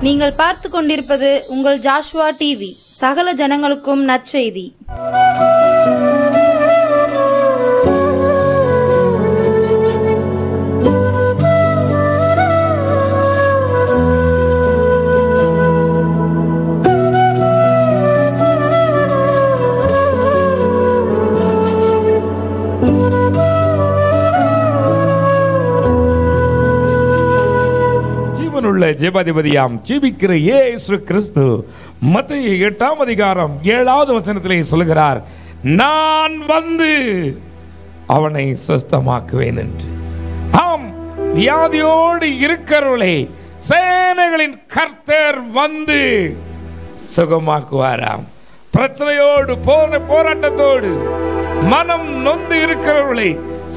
நீங்கள் பார்த்து கொண்டிருப்பது உங்கள் ஜாஷுவா டிவி. சகல ஜனங்களுக்கும் நற்செய்தி. ஜெபாதிபதியாம் ஜீவிக்கிற இயேசு கிறிஸ்து மத்தேயு 8ஆம் அதிகாரம் 7வது வசனத்திலே சொல்கிறார், நான் வந்து அவனை சுஸ்தமாக்குவேன் என்று. ஆம், வியாதியோடு இருக்கிறவர்களை சேனைகளின் கர்த்தர் வந்து சுகமாக்குவாராம். பிரச்சனையோடு போராட்டத்தோடு மனம் நொந்து இருக்கிறவர்களை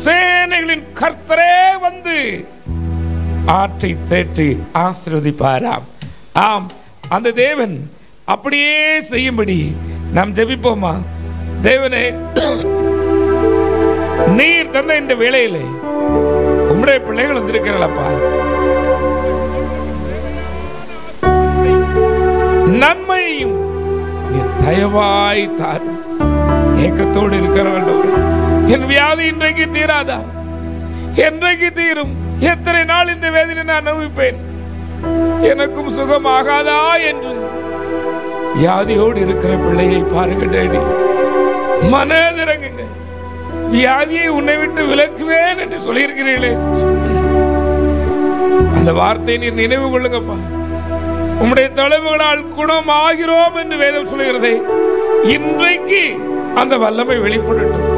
சேனைகளின் கர்த்தரே வந்து ஆற்றை தேற்றி ஆசீர்வதிப்பாராம். ஆம், அந்த தேவன் அப்படியே செய்யும்படி நாம் ஜெபிப்போமா? தேவனே, நீர் தந்த இந்த வேளையிலே உம்முடைய பிள்ளைகள் வந்திருக்கிறப்பா, நன்மையும் நீர் தயவாய் தார். ஏக்கத்தோடு இருக்கிறவர்கள், என் வியாதி இன்றைக்கு தீராதா? என்றைக்கு தீரும்? எத்தனை நாள் இந்த வேதனை நான் அனுபவிப்பேன்? எனக்கும் சுகம் ஆகாதா என்று வியாதியோடு இருக்கிற பிள்ளையை பாருங்க டேடி, மனதிறங்குங்க. வியாதியை உன்னை விட்டு விலக்குவேன் என்று சொல்லியிருக்கிறீர்களே, அந்த வார்த்தையை நீர் நினைவு கொள்ளுங்கப்பா. உம்முடைய தழும்புகளால் குணம் ஆகிறோம் என்று வேதம் சொல்லுகிறதே, இன்றைக்கு அந்த வல்லமை வெளிப்படட்டும்.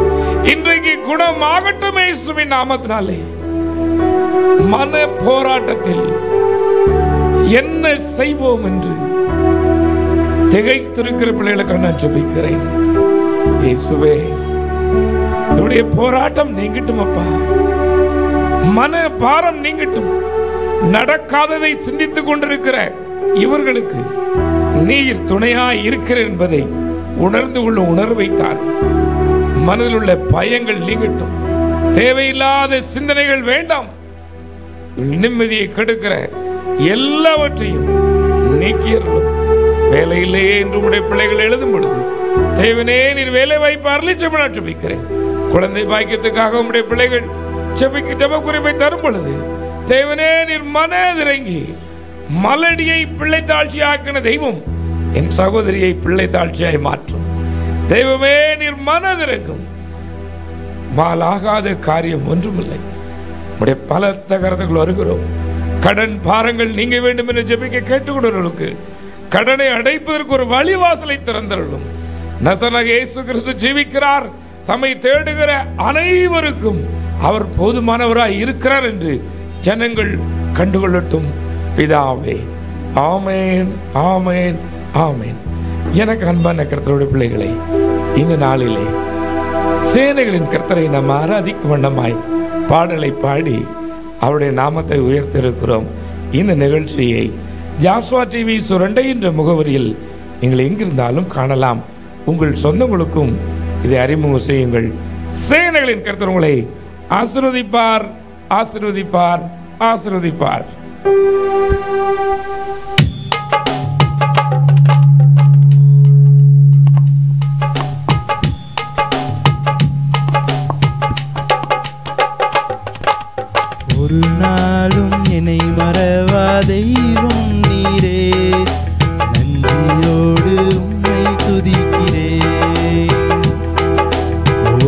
இன்றைக்கு குணம் ஆகட்டும் இயேசுவின் நாமத்தினாலே. மன போராட்டத்தில் என்ன செய்வோம் என்று திகைத்திருக்கிற பிள்ளைகளுக்கு நான் ஜெபிக்கிறேன். இயேசுவே, என்னுடைய போராட்டம் நீங்கட்டும் அப்பா, மன பாரம் நீங்கட்டும். நடக்காததை சிந்தித்துக் கொண்டிருக்கிற இவர்களுக்கு நீர் துணையாய் இருக்கிற என்பதை உணர்ந்து கொள்ள உணர்வை தார். மனதில் உள்ள பயங்கள் நீங்கட்டும். தேவையில்லாத சிந்தனைகள் வேண்டாம். நிம்மதியை கெடுக்கிற எல்லாவற்றையும் நீக்கியர்களும். வேலையில்லையே என்று உடைய பிள்ளைகள் எழுதும் பொழுது, தேவனே நீர் வேலை வாய்ப்பு அருளிச்செப ஜெபிக்கிறேன். குழந்தை பாக்கியத்துக்காக உடைய பிள்ளைகள் ஜெப குறிப்பை தரும் பொழுது, தேவனே நீர் மனதிறங்கி மலடியை பிள்ளை தாழ்ச்சி ஆக்கின தெய்வம் என் சகோதரியை பிள்ளை தாழ்ச்சியாய் மாற்றும். தெய்வமே நீர் மனதிறங்கும். மாலாகாத காரியம் ஒன்றுமில்லை. உடைய பலத்த கரத்துக்குள் வருகிறோம். கடன் பாரங்கள் நீங்க வேண்டும் என்று ஜெபிக்க கேட்டுக்கொண்டவர்களுக்கு கடனை அடைப்பதற்கு ஒரு வழிவாசலை திறந்தருளும். நசரேயனாகிய இயேசு கிறிஸ்து ஜீவிக்கிறார். தம்மை தேடுகிற அனைவருக்கும் அவர் போதுமானவராய் இருக்கிறார் என்று ஜனங்கள் கண்டுகொள்ளட்டும் பிதாவே. ஆமேன், ஆமேன், ஆமேன். எனக்கு அன்பான கர்த்தருடைய பிள்ளைகளை, இந்த நாளிலே சேனைகளின் கர்த்தரை நாம் ஆராதிக்கும் வண்ணமாய் பாடலை பாடி அவருடைய நாமத்தை உயர்த்திருக்கிறோம். இந்த நிகழ்ச்சியை ஜாஷுவா டிவி சுரண்டை என்ற முகவரியில் நீங்கள் எங்கிருந்தாலும் காணலாம். உங்கள் சொந்தங்களுக்கும் இதை அறிமுகம் செய்யுங்கள். சேனைகளின் கர்த்தர் உங்களை ஆசீர்வதிப்பார், ஆசீர்வதிப்பார், ஆசீர்வதிப்பார். ஒரு நாளும் என்னை மறவா தெய்வம் நீரே, நன்றியோடு உம்மை துதிக்கிறேன்.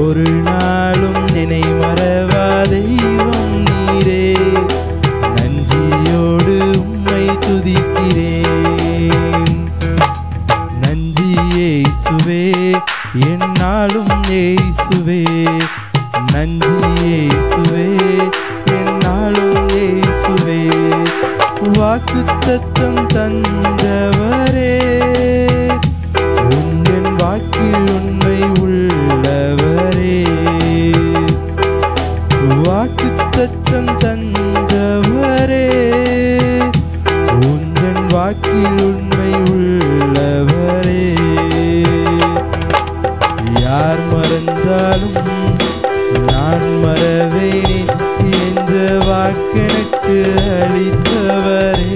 ஒரு நாளும் என்னை மறவா தெய்வம் நீரே, நன்றியோடு உம்மை துதிக்கிறேன். நன்றி இயேசுவே, என்னாலும் இயேசுவே, நன்றி இயேசுவே, இயேசுவே. வாக்குத்தத்தம் தந்தவரே, உங்கள் வாக்கில் உண்மை உள்ளவரே. வாக்குத்தத்தம் தந்தவரே, உங்கள் வாக்கில் உண்மை உள்ளவரே. யார் மறந்தாலும் நான் மறவேன், இந்த வாக்கெனக்கு அளித்தவரே.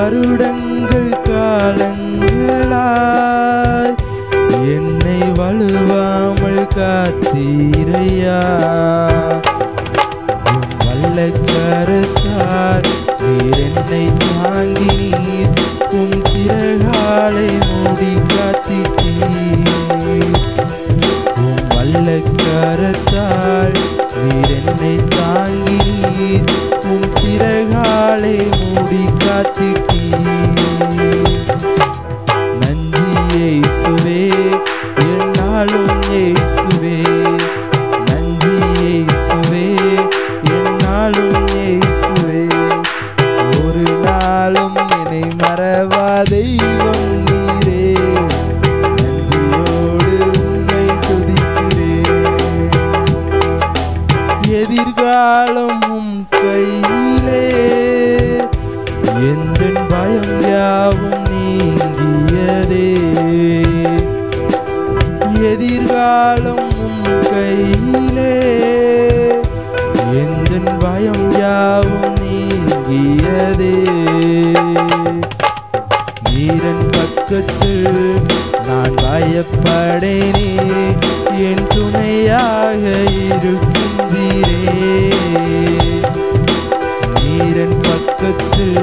வருடங்கள் காலங்களாய் என்னை வலுவாமல் காத்தீரையா. வல்ல கரத்தார் நீர் என்னை தாங்கி நீர் உம் சிறகாலை மூடி காத்தீர். உம் வல்ல கரத்தால் நீர் என்னை தாங்கி நீர் உம் சிறகாலை மூடி காத்தீர். நன்றி இயேசுவே என்னாலும் இயேசுவே, நன்றி இயேசுவே என்னாலும் இயேசுவே. ஒரு நாளும் என்னை மறவா தெய்வம் நீரே, நன்றியோடு உம்மை துதிக்கிறேன். எதிர்காலம் உம் கையிலே எந்தன் பயம் யாவும் நீங்கியதே. எதிர்காலம் உம் கையிலே எந்தன் பயம் யாவும் நீங்கியதே. நீரன் பக்கத்தில் நான் பயப்படேனே, என் துணையாக இருக்கின்றீரே. நீரன் பக்கத்தில்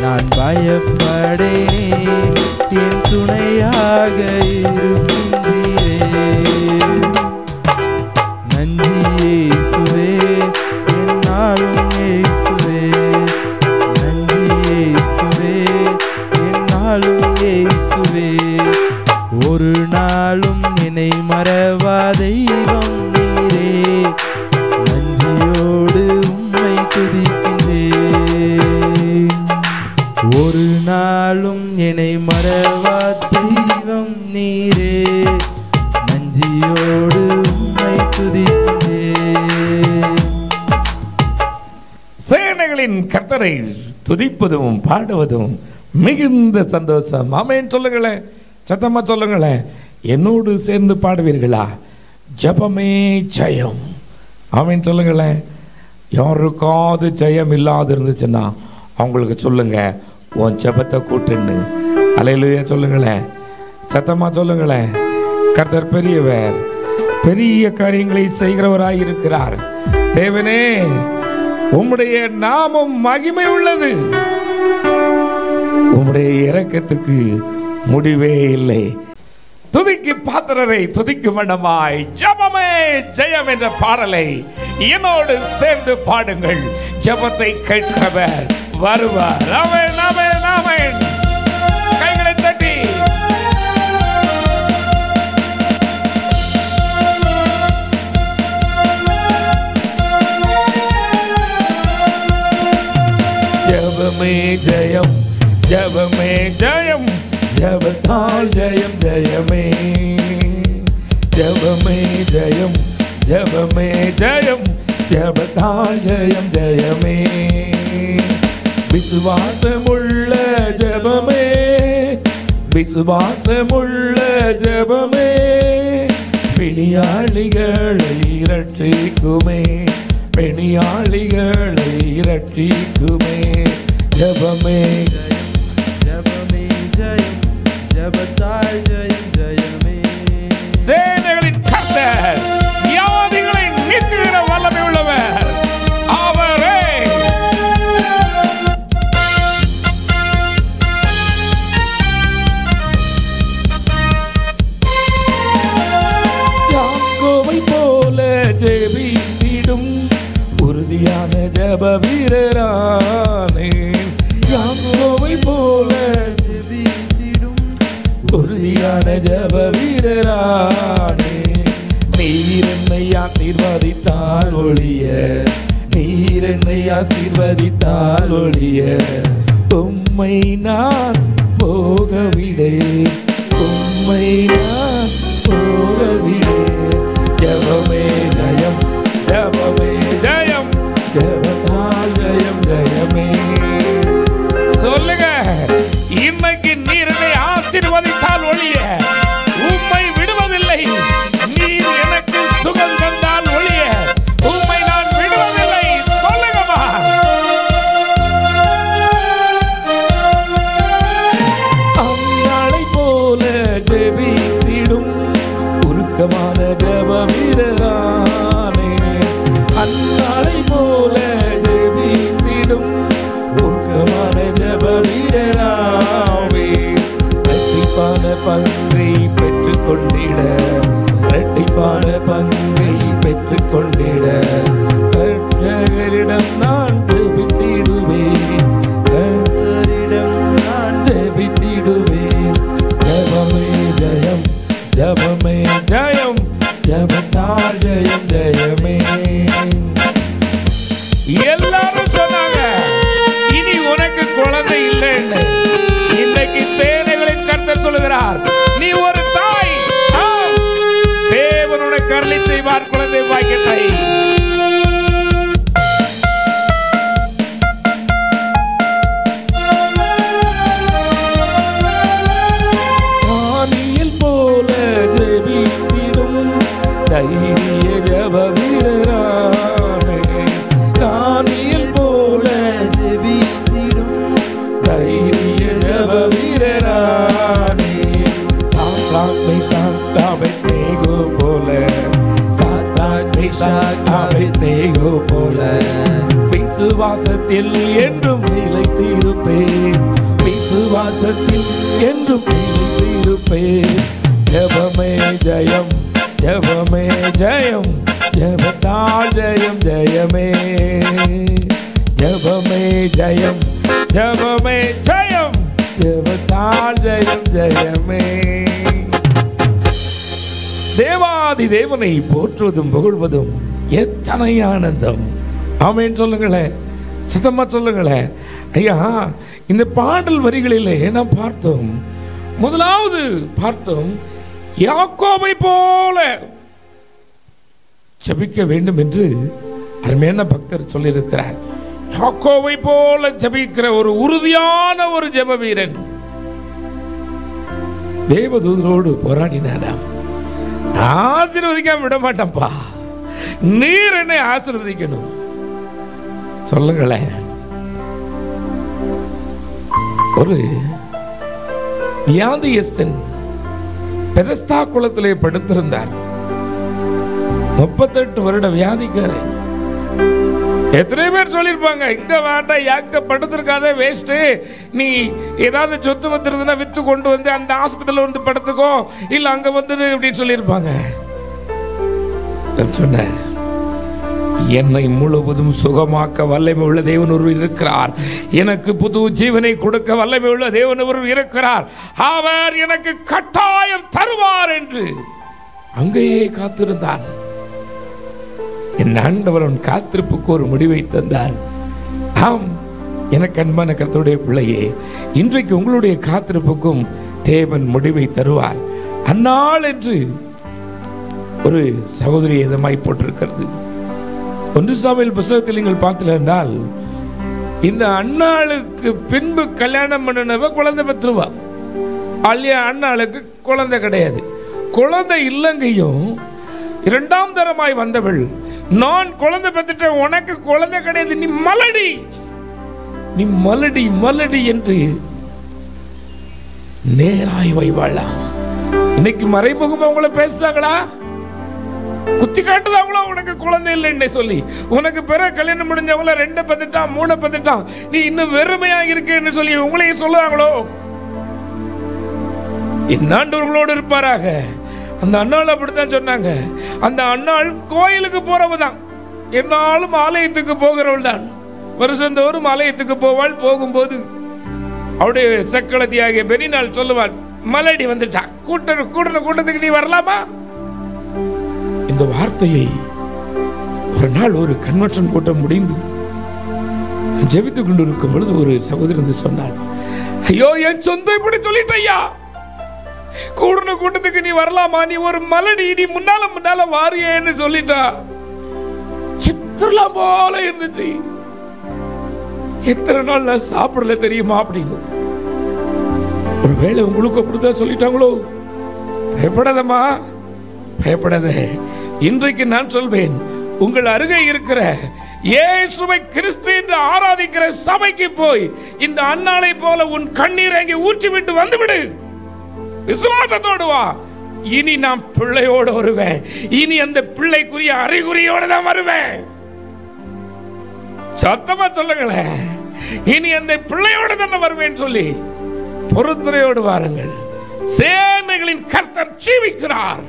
நான் பயப்படேனே, என் துணையாக இருக்கின்றீரே. நன்றி இயேசுவே என்னாலும் இயேசுவே, நன்றி இயேசுவே என்னாலும் இயேசுவே. ஒரு நாளும் என்னை மறவா தெய்வம் நீரே, நன்றியோடு உம்மை துதிக்கின்றேன். ஒரு நாளும் என்னை மறவா தெய்வம் நீரே, நன்றியோடு உம்மை துதிக்கின்றேன். சேனைகளின் கர்த்தரை துதிப்பதும் பாடுவதும் மிகுந்த சந்தோஷம். ஆமென் சொல்லுங்களேன், சத்தமா சொல்லுங்களேன். என்னோடு சேர்ந்து பாடுவீர்களா? ஜெபமே ஜெயம். ஆமென் சொல்லுங்களேன். யாருக்காவது ஜெயம் இல்லாது இருந்துச்சுன்னா அவங்களுக்கு சொல்லுங்க, உன் ஜெபத்தை கூட்டுன்னு. அல்லேலூயா சொல்லுங்களேன், சத்தமா சொல்லுங்களேன். கர்த்தர் பெரியவர், பெரிய காரியங்களை செய்கிறவராய் இருக்கிறார். தேவனே உம்முடைய நாமம் மகிமை உள்ளது, உம்முடைய இரக்கத்துக்கு முடிவே இல்லை. துதிக்கு பாத்திரரை துதிக்கும் வண்ணமாய் ஜெபமே ஜெயம் என்ற பாடலை என்னோடு சேர்ந்து பாடுங்கள். ஜெபத்தை கேட்கிறவர் வருவார். ஆமென், ஆமென், ஆமென். கைகளை தட்டி ஜெபமே ஜெயம், ஜெபமே ஜெயம், ஜெபத்தால் ஜெயம் ஜெயமே. ஜெபமே ஜெயம், ஜெபமே ஜெயம், ஜெபத்தால் ஜெயம் ஜெயமே. விசுவாசமுள்ள ஜெபமே, விசுவாசமுள்ள ஜெபமே, பிணியாளிகளை இரட்சிக்குமே, பிணியாளிகளை இரட்சிக்குமே. ஜெபமே ஜெபமே ஜெயம், ஜெபத்தால் ஜெயம் ஜெயமே. சேனைகளின் கர்த்தர், வியாதிகளை நீக்குகிற வல்லமை உள்ளவர் அவரே. யாக்கோபை போல ஜெபித்திடும் உறுதியான ஜெப வீரரானேன். யாக்கோபை போல ஜெபித்திடும் உறுதியான ஜெப வீரரானே. நீர் என்னை ஆசீர்வதித்தால் ஒழிய, நீர் என்னை ஆசீர்வதித்தால் ஒழிய, உம்மை நான் போகவிடேன், உம்மை நான் போகவிடேன். ஜெபமே ஜெயம், ஜெபமே ஜெயம், ஜெபத்தால் ஜெயம் ஜெயமே. சொல்லுங்க, இன்னைக்கு நீர் என்னை ஆசீர்வதித்தால் ஒழிய உம்மை விடுவதில்லை. நீர் எனக்கு சுகம் தந்தால் ஒழிய உம்மை நான் விடுவதில்லை. சொல்லுங்கம்மா. விசுவாசத்தில் என்றும் நிலைத்திருப்பேன், விசுவாசத்தில் என்றும் நிலைத்திருப்பேன். ஜெபமே ஜெயம், ஜெபமே ஜெயம், ஜெபத்தால் ஜெயம் ஜெயமே. ஜெபமே ஜெயம், ஜெபமே ஜெயம், ஜெபத்தால் ஜெயம் ஜெயமே. தேவாதி தேவனை போற்றுவதும் புகழ்வதும் எத்தனை ஆனந்தம். ஆமென் சொல்லுங்களேன், சத்தமா சொல்லுங்களேன். ஐயா, இந்த பாடல் வரிகளிலே நாம் பார்த்தோம், முதலாவது பார்த்தோம், யாக்கோபை போல ஜெபிக்க வேண்டும் என்று அருமையான பக்தர் சொல்லியிருக்கிறார். யாக்கோபை போல ஜெபிக்கிற ஒரு உறுதியான ஒரு ஜெப வீரன் தேவதூதரோடு போராடினாராம். ஆசீர்வதிக்காம விட மாட்டேன்ப்பா, நீர் என்னை ஆசீர்வதிக்கணும். சொல்லுங்களேன். ஒரு வியாதியஸ்தன் பெதஸ்தா குளத்திலே படுத்திருந்தார். 38 வருட வியாதிக்காரன். எத்தனை பேர் சொல்லியிருப்பாங்க, இங்க வேண்டாம், யாக்க படுத்திருக்காத, வேஸ்ட், நீ ஏதாவது சொத்து வந்திருந்தா வித்து கொண்டு வந்து அந்த ஆஸ்பத்திரியில் வந்து படுத்துக்கோ, இல்ல அங்க வந்து அப்படின்னு சொல்லியிருப்பாங்க. சொன்னேன், என்னை முழுவதும் சுகமாக்க வல்லமை உள்ள தேவன் ஒருவர் இருக்கிறார், எனக்கு புது ஜீவனை கொடுக்க வல்லமை உள்ள தேவன் ஒருவர் இருக்கிறார், அவர் எனக்கு கட்டாயம் தருவார் என்று அங்கேயே காத்திருந்தான். என் ஆண்டவர் அவன் காத்திருப்புக்கு ஒரு முடிவை தந்தார். ஆம், எனக்கு அன்பான கர்த்தருடைய பிள்ளையே, இன்றைக்கு உங்களுடைய காத்திருப்புக்கும் தேவன் முடிவை தருவார். அந்நாள் என்று ஒரு சகோதரி இதமாய் போட்டிருக்கிறது. 1 சாமுவேல் புத்தகத்தில் நீங்கள் பார்த்தீர்கள் என்றால், இந்த அன்னாளுக்கு பின்பு கல்யாணம் பண்ணினவ குழந்தை பெற்றுவா. அல்லையா, அன்னாளுக்கு குழந்தை கிடையாது, குழந்தை இல்லைங்கையும் 2ஆம் தரமாய் வந்தவள், நான் குழந்தை பெற்றுட்டேன், உனக்கு குழந்தை கிடையாது, நீ மலடி, நீ மலடி மலடி என்று நேராய் வைவாளா. இன்னைக்கு மறைமுகமா உங்களை பேசுறாங்களா, குத்தி காட்டுதாங்களோ, உனக்கு குழந்தை இல்லைன்னு சொல்லி. உனக்கு பிறகு கல்யாணம் முடிஞ்சவங்கள 2 பெத்துட்டான் 3 பெத்துட்டான், நீ இன்னும் வெறுமையாக இருக்கேன்னு சொல்லி உங்களையே சொல்லுவாங்களோ. இன்னாண்டவர்களோடு இருப்பாராக. அந்த அண்ணாள் அப்படித்தான் சொன்னாங்க. அந்த அண்ணாள் கோயிலுக்கு போறவதான், என்னாலும் ஆலயத்துக்கு போகிறவள் தான். வருஷந்தோறும் ஆலயத்துக்கு போவாள். போகும்போது அவருடைய சக்களத்தியாகிய பெரியநாள் சொல்லுவாள், மலடி வந்துட்டா, கூட்டத்துக்கு நீ வரலாமா? இந்த வார்த்தையை ஒரு நாள் ஒரு கன்வென்ஷன் கூட்டம் முடிந்து ஜெபித்துக் கொண்டிருக்கும் பொழுது ஒரு சகோதரி வந்து சொன்னாள், ஐயோ, என் சொந்த இப்படி சொல்லிட்டையா, கூட்டத்துக்கு நீ வரலாமா, நீ ஒரு மலடி, நீ முன்னால வாரியேன்னு சொல்லிட்டா. சித்திரலாம் போல இருந்துச்சு. எத்தனை நாள் நான் சாப்பிடல தெரியுமா அப்படின்னு. ஒருவேளை உங்களுக்கு அப்படித்தான் சொல்லிட்டாங்களோ? பயப்படாதம்மா, பயப்படாத. இன்றைக்கு நான் சொல்வேன், உங்கள் அருகே இருக்கிற இயேசுவை கிறிஸ்து என்று ஆராதிக்கிற சபைக்கு போய் இந்த அன்னாளை போல உன் கண்ணீரை அங்கே ஊற்றிவிட்டு வந்துவிடு. விசுவாசத்தோடு வா. இனி நான் பிள்ளையோடு வருவேன். இனி அந்த பிள்ளைக்குரிய அறிகுறியோடு தான் வருவேன். சத்தமா சொல்லுங்களேன், இனி அந்த பிள்ளையோடு தான் வருவேன் சொல்லி பொறுத்துறையோடு வாருங்கள். சேனைகளின் கர்த்தர் ஜீவிக்கிறார்,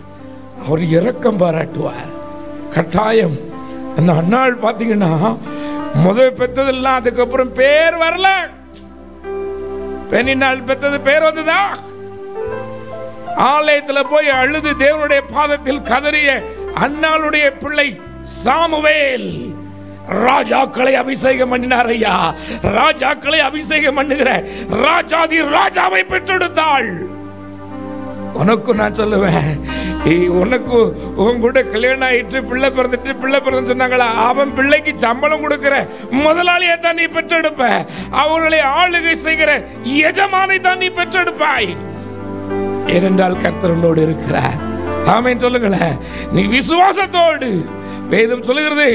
அவர் இரக்கம் பாராட்டுவார். கட்டாயம். அந்த அன்னாள் பாத்தீங்கன்னா முதல் பெற்றதெல்லாம், அதுக்கப்புறம் பேர் வரல. பெண்ணினாள் பெற்றது பேர் வந்ததா? ஆலயத்தில் போய் அழுது தேவனுடைய பாதத்தில் கதறிய அன்னாளுடைய பிள்ளை சாமுவேல் ராஜாக்களை அபிஷேகம் பண்ணினார். ஐயா, ராஜாக்களை அபிஷேகம் பண்ணுகிற ராஜாதி ராஜாவை பெற்றெடுத்தாள். உனக்கு நான் சொல்லுவேன், உனக்கு உன் கூட கல்யாணம் ஆயிட்டு பிள்ளை பிறந்து சொன்னாங்களா, அவன் பிள்ளைக்கு சம்பளம் கொடுக்கிற முதலாளியை தான் நீ பெற்றெடுப்ப. அவர்களை ஆளுகை செய்கிற எஜமானை தான் நீ பெற்றெடுப்பாய். ஏனென்றால் கர்த்தரோடு இருக்கிறார். ஆமென் சொல்லுங்களேன். நீ விசுவாசத்தோடு, வேதம் சொல்லுகிறது,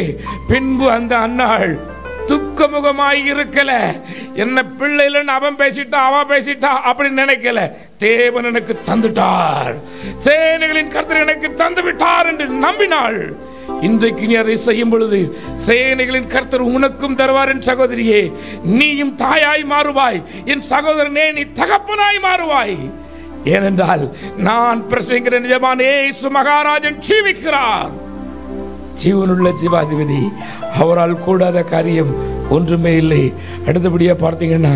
பின்பு அந்த அன்னாள் துக்கமுகமாய் இருக்கல. என்ன பிள்ளை இல்லைன்னு அவன் பேசிட்டா அவ பேசிட்டா அப்படி நினைக்கல. தேவன் எனக்கு தந்துட்டார், சேனைகளின் கர்த்தர் எனக்கு தந்து விட்டார் என்று நம்பினாள். இன்றைக்கு நீ அதை செய்யும் பொழுது சேனைகளின் கர்த்தர் உனக்கும் தருவார். என் சகோதரியே, நீயும் தாயாய் மாறுவாய். என் சகோதரனே, நீ தகப்பனாய் மாறுவாய். ஏனென்றால் நான் பிரசங்கிற நிஜமான இயேசு மகாராஜன் ஜீவிக்கிறார். ஜீவனுள்ள ஜீவாதிபதி, அவரால் கூடாத காரியம் ஒன்றுமே இல்லை. அடுத்தபடியா பார்த்தீங்கன்னா,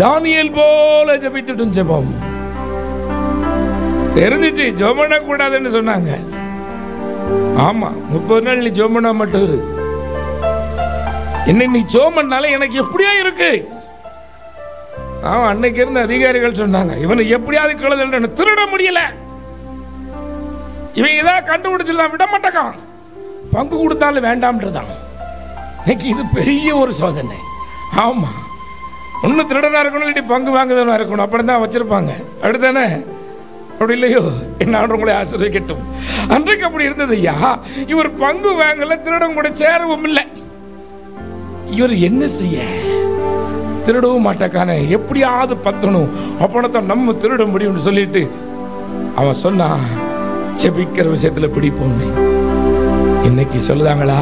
தானியேல் போல ஜெபித்துடும் ஜெபம். தெரிஞ்சிச்சு ஜெபம் பண்ண கூடாதுன்னு சொன்னாங்க. ஆமா, 30 நாள் நீ ஜெபம் பண்ணா மட்டும் இரு. என்ன நீ ஜெபம் பண்ணால எனக்கு எப்படியா இருக்கு? அன்னைக்கு இருந்த அதிகாரிகள் சொன்னாங்க, இவனை எப்படியாவது கிளதல் திருட முடியல, இவன் ஏதாவது கண்டுபிடிச்சிருந்தான் விட மாட்டான், பங்கு கொடுத்தாலும் வேண்டாம்ன்றதான். இன்னைக்கு இது பெரிய ஒரு சோதனை. ஆமா, ஒண்ணு திருடனா இருக்கணும், இல்லாட்டி பங்கு வாங்குதவனா இருக்கணும், அப்படிதான் வச்சிருப்பாங்க. அப்படித்தானே? அப்படி இல்லையோ? என்ன உங்களை ஆசீர்வதிக்கட்டும். அன்றைக்கு அப்படி இருந்தது ஐயா. இவர் பங்கு வாங்கல, திருடம் கூட சேரவும் இல்லை. இவர் என்ன செய்ய? திருடவும் மாட்டாக்கான, எப்படியாவது பத்தணும், அப்பதான் நம்ம திருட முடியும்னு சொல்லிட்டு அவன் சொன்னா, ஜெபிக்கிற விஷயத்துல பிடிப்போம். இன்னைக்கு சொல்லுதாங்களா,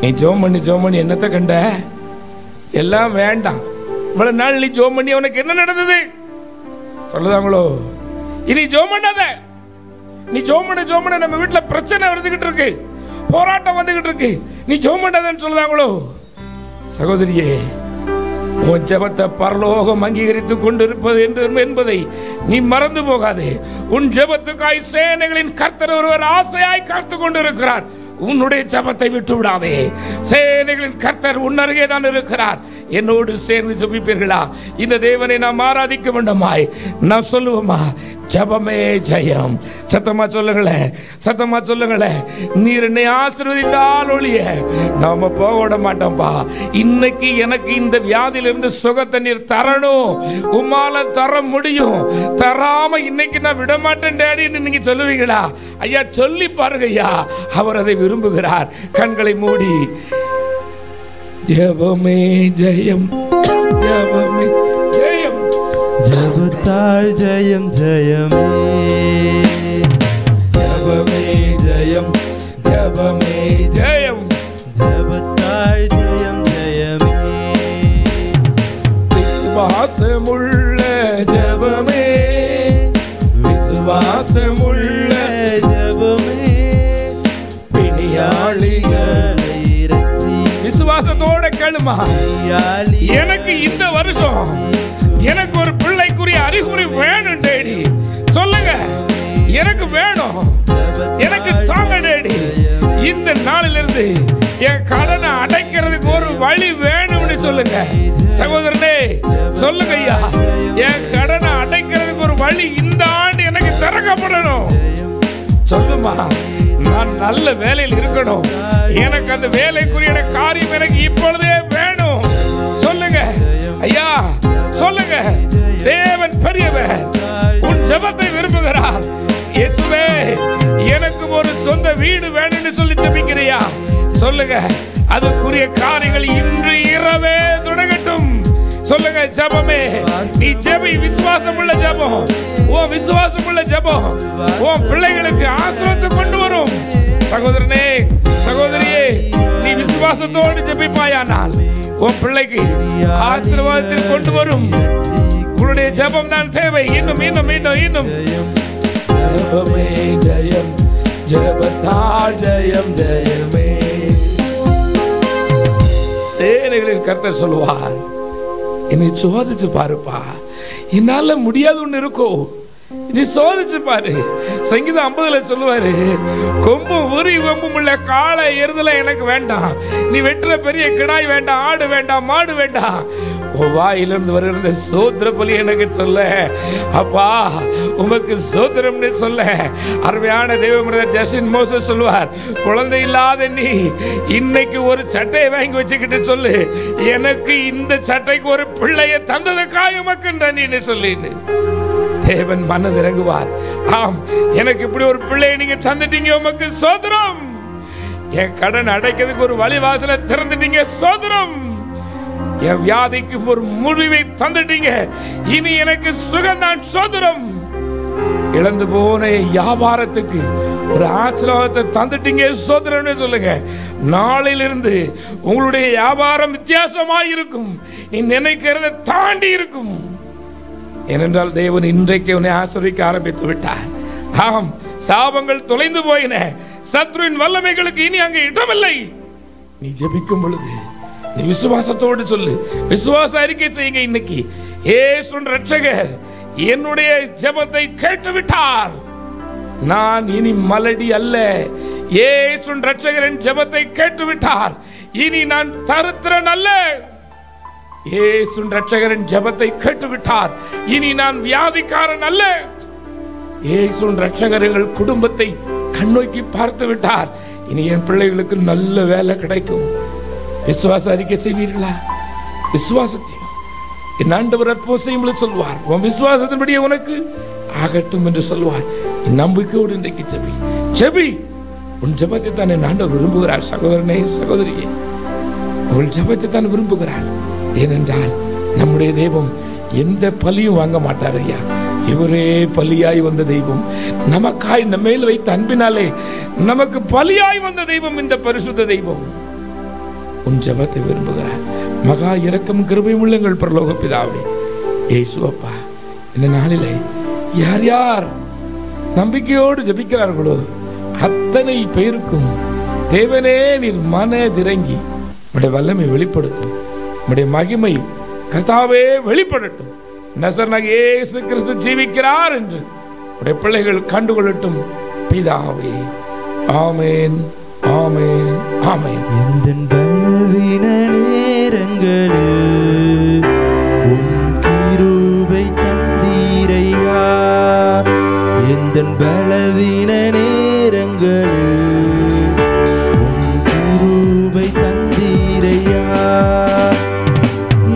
நீ ஜெபம் பண்ணி என்னத்தை கண்ட? எல்லாம் வேண்டாம். இவ்வளவு நாள் நீ ஜெபம் பண்ணி அவனுக்கு என்ன நடந்தது சொல்லுதாங்களோ? இனி ஜெபம் பண்ணாத. நீ ஜெபம் பண்ண நம்ம வீட்டுல பிரச்சனை வந்துகிட்டு இருக்கு, போராட்டம் வந்துகிட்டு இருக்கு, நீ ஜெபம் பண்ணாதன்னு சொல்லுதாங்களோ? சகோதரியே, உன் ஜெபத்தை பரலோகம் அங்கீகரித்துக் கொண்டிருப்பது என்பதை நீ மறந்து போகாதே. உன் ஜெபத்துக்காய் சேனைகளின் கர்த்தர் ஒருவர் ஆசையாய் காத்துக் கொண்டிருக்கிறார். உன்னுடைய ஜெபத்தை விட்டு விடாதே. சேனைகளின் கர்த்தர் உன் அருகே தான் இருக்கிறார். என்னோடு சேர்ந்து ஜெபிப்பீர்களா? இந்த தேவனை நாம் ஆராதிக்க வேண்டுமாய் நாம் சொல்லுவோமா? ஜெபமே ஜெயம். சத்தமா சொல்லுங்களேன், சத்தமா சொல்லுங்களேன். நீர் என்னை ஆசீர்வதித்தால் ஒழிய நாம போக விட மாட்டோம்பா. இன்னைக்கு எனக்கு இந்த வியாதியிலிருந்து சுகத்தை நீர் தரணும், உம்மால தர முடியும். தராம இன்னைக்கு நான் விட மாட்டேன் டேடின்னு நீங்க சொல்லுவீங்களா? ஐயா, சொல்லி பாருங்க ஐயா, அவர் அதை விரும்புகிறார். கண்களை மூடி, ஜெபமே ஜெயம், ஜெபமே ஜெயம், ஜெபத்தால் ஜெயம் ஜெயமே, ஜெபமே ஜெயம், ஜெபமே ஜெயம், ஜெபத்தால் ஜெயம் ஜெயமே, விசுவாசமுள்ள ஜெபமே, விசுவாசமுள்ள ஜெபமே, பிணியாளிகளை விசுவாசத்தோட கேளுமா. எனக்கு இந்த வருஷம் எனக்கு ஒரு பிள்ளைக்குரிய அறிகுறி வேணும் டேடி. சொல்லுங்க, எனக்கு வேணும், எனக்கு தாங்க டேடி. இந்த நாளிலிருந்து என் கடனை அடைக்கிறதுக்கு ஒரு வழி வேணும்னு சொல்லுங்க. சகோதரனே சொல்லுங்க ஐயா, என் கடனை அடைக்கிறதுக்கு ஒரு வழி இந்த ஆண்டு எனக்கு திறக்கப்படணும். சொல்லுமா, நான் நல்ல வேலையில் இருக்கணும், எனக்கு அந்த வேலைக்குரிய காரியம் எனக்கு இப்பொழுதே வேணும். சொல்லுங்க ஐயா, சொல்லுங்க. தேவன் பெரியவர், உன் ஜெபத்தை விரும்புகிறார். இயேசுவே, எனக்கு ஒரு சொந்த வீடு வேணும்னு சொல்லி ஜெபிக்கிறியா? சொல்லுங்க, அதுக்குரிய காரியங்கள் இன்று இரவே தொடங்கட்டும். சொல்லுங்க, ஜெபமே நீ ஜெபி. விசுவாசம் உள்ள ஜெபம், உன் விசுவாசம் உள்ள ஜெபம் உன் பிள்ளைகளுக்கு ஆசீர்வாதத்தை கொண்டு வரும். சகோதரனே, சகோதரியே, நீ விசுவாசத்தோடு ஜெபிப்பாயானால் உன் பிள்ளைக்கு ஆசீர்வாதத்தை கொண்டு வரும். உன்னுடைய ஜெபம் தான் தேவை. இன்னும் இன்னும் இன்னும் இன்னும் ஜெபமே ஜெயம், ஜெபத்தால் ஜெயம் ஜெயமே. சேனைகளின் கர்த்தர் சொல்லுவார், என்னை சோதிச்சு பாருப்பா, என்னால முடியாது ஒண்ணு இருக்கும், நீ சோதிச்சு பாரு. சங்கீதம் 50 சொல்லுவாரு, கொம்பும் உரி கொம்பும் உள்ள காளை எருதல எனக்கு வேண்டாம், நீ வெட்டுற பெரிய கிடாய் வேண்டாம், ஆடு வேண்டாம், மாடு வேண்டாம், வாயிலிருந்து வருகிற சோத்திர பலி எனக்கு சொல்ல. அப்பா, உமக்கு சோத்திரம்னு சொல்ல. அருமையான தெய்வ ஜஸ்டின் மோசஸ் சொல்லுவார், குழந்தை இல்லாத நீ இன்னைக்கு ஒரு சட்டையை வாங்கி வச்சுக்கிட்டு சொல்லு, எனக்கு இந்த சட்டைக்கு ஒரு பிள்ளைய தந்ததுக்காக உமக்குன்ற நீ சொல்லின்னு தேவன் மனது இறங்குவார். ஆம், எனக்கு இப்படி ஒரு பிள்ளையை நீங்க தந்துட்டீங்க, உமக்கு சோத்திரம். என் கடன் அடைக்கிறதுக்கு ஒரு வழிவாசலை திறந்துட்டீங்க, சோத்திரம். என் வியாதிக்கு ஒரு முடிவை தந்துட்டீங்க, இனி எனக்கு சுகம்தான், சோத்திரம். இழந்து போன வியாபாரத்துக்கு ஒரு ஆசீர்வாதத்தை தந்துட்டீங்க, சோதரன்னு சொல்லுங்க. நாளிலிருந்து உங்களுடைய வியாபாரம் வித்தியாசமாய் இருக்கும், நீ நினைக்கிறத தாண்டி இருக்கும். ஏனென்றால் தேவன் இன்றைக்கு உன்னை ஆசீர்வதிக்க ஆரம்பித்து விட்டார். ஆம், சாபங்கள் தொலைந்து போயின, சத்ருவின் வல்லமைகளுக்கு இனி அங்கே இடமில்லை. நீ ஜெபிக்கும் பொழுது நீ விசுவாசத்தோடு சொல்லு, விசுவாச அறிக்கை செய்யுங்க. இன்னைக்கு இயேசு ரட்சகர் என்னுடைய ஜெபத்தை கேட்டு விட்டார், நான் இனி மலடி அல்ல. இயேசு ரட்சகரின் ஜெபத்தை கேட்டு விட்டார், இனி நான் தரித்திரன் அல்ல. இயேசு ரட்சகரின் ஜெபத்தை கேட்டு விட்டார், இனி நான் வியாதிக்காரன் அல்ல. இயேசு ரட்சகர் எங்கள் குடும்பத்தை கண்ணோக்கி பார்த்து விட்டார், இனி என் பிள்ளைகளுக்கு நல்ல வேலை கிடைக்கும். விசுவாச அறிக்கை செய்வீர்களா? விசுவாசத்தை என் ஆண்டவர் அற்புதம் செய்யும்போது சொல்வார், உன் விசுவாசத்தின்படியே உனக்கு ஆகட்டும் என்று சொல்வார். நம்பிக்கையோடு இன்றைக்கு ஜெபி, ஜெபி. உன் ஜெபத்தை தான் என் ஆண்டவர் விரும்புகிறார். சகோதரனே, சகோதரியே, உங்கள் ஜெபத்தை தான் விரும்புகிறார். ஏனென்றால் நம்முடைய தெய்வம் எந்த பலியும் வாங்க மாட்டார் ஐயா. இவரே பலியாய் வந்த தெய்வம், நமக்காய் நம்ம மேல் வைத்த அன்பினாலே நமக்கு பலியாய் வந்த தெய்வம் இந்த பரிசுத்த தெய்வம். உன் ஜெபத்தை விரும்புகிறார். மகா இரக்கம் கிருபையும் உள்ள எங்கள் பரலோக பிதாவே, இயேசு அப்பா, இந்த நாளிலே யார் யார் நம்பிக்கையோடு ஜெபிக்கிறார்களோ அத்தனை பேருக்கும் தேவனே நீர் மனதிறங்கி உடைய வல்லமை வெளிப்படுத்தும், உடைய மகிமை கர்த்தாவே வெளிப்படட்டும். நசரேயனாகிய இயேசு கிறிஸ்து ஜீவிக்கிறார் என்று உடைய பிள்ளைகள் கண்டுகொள்ளட்டும் பிதாவே. ஆமென், ஆமென், ஆமென். எந்தன் பலவீன நேரங்களில் உம் கிருபை தந்தீரையா. எந்தன் பலவீன நேரங்களில் உம் கிருபை தந்தீரையா.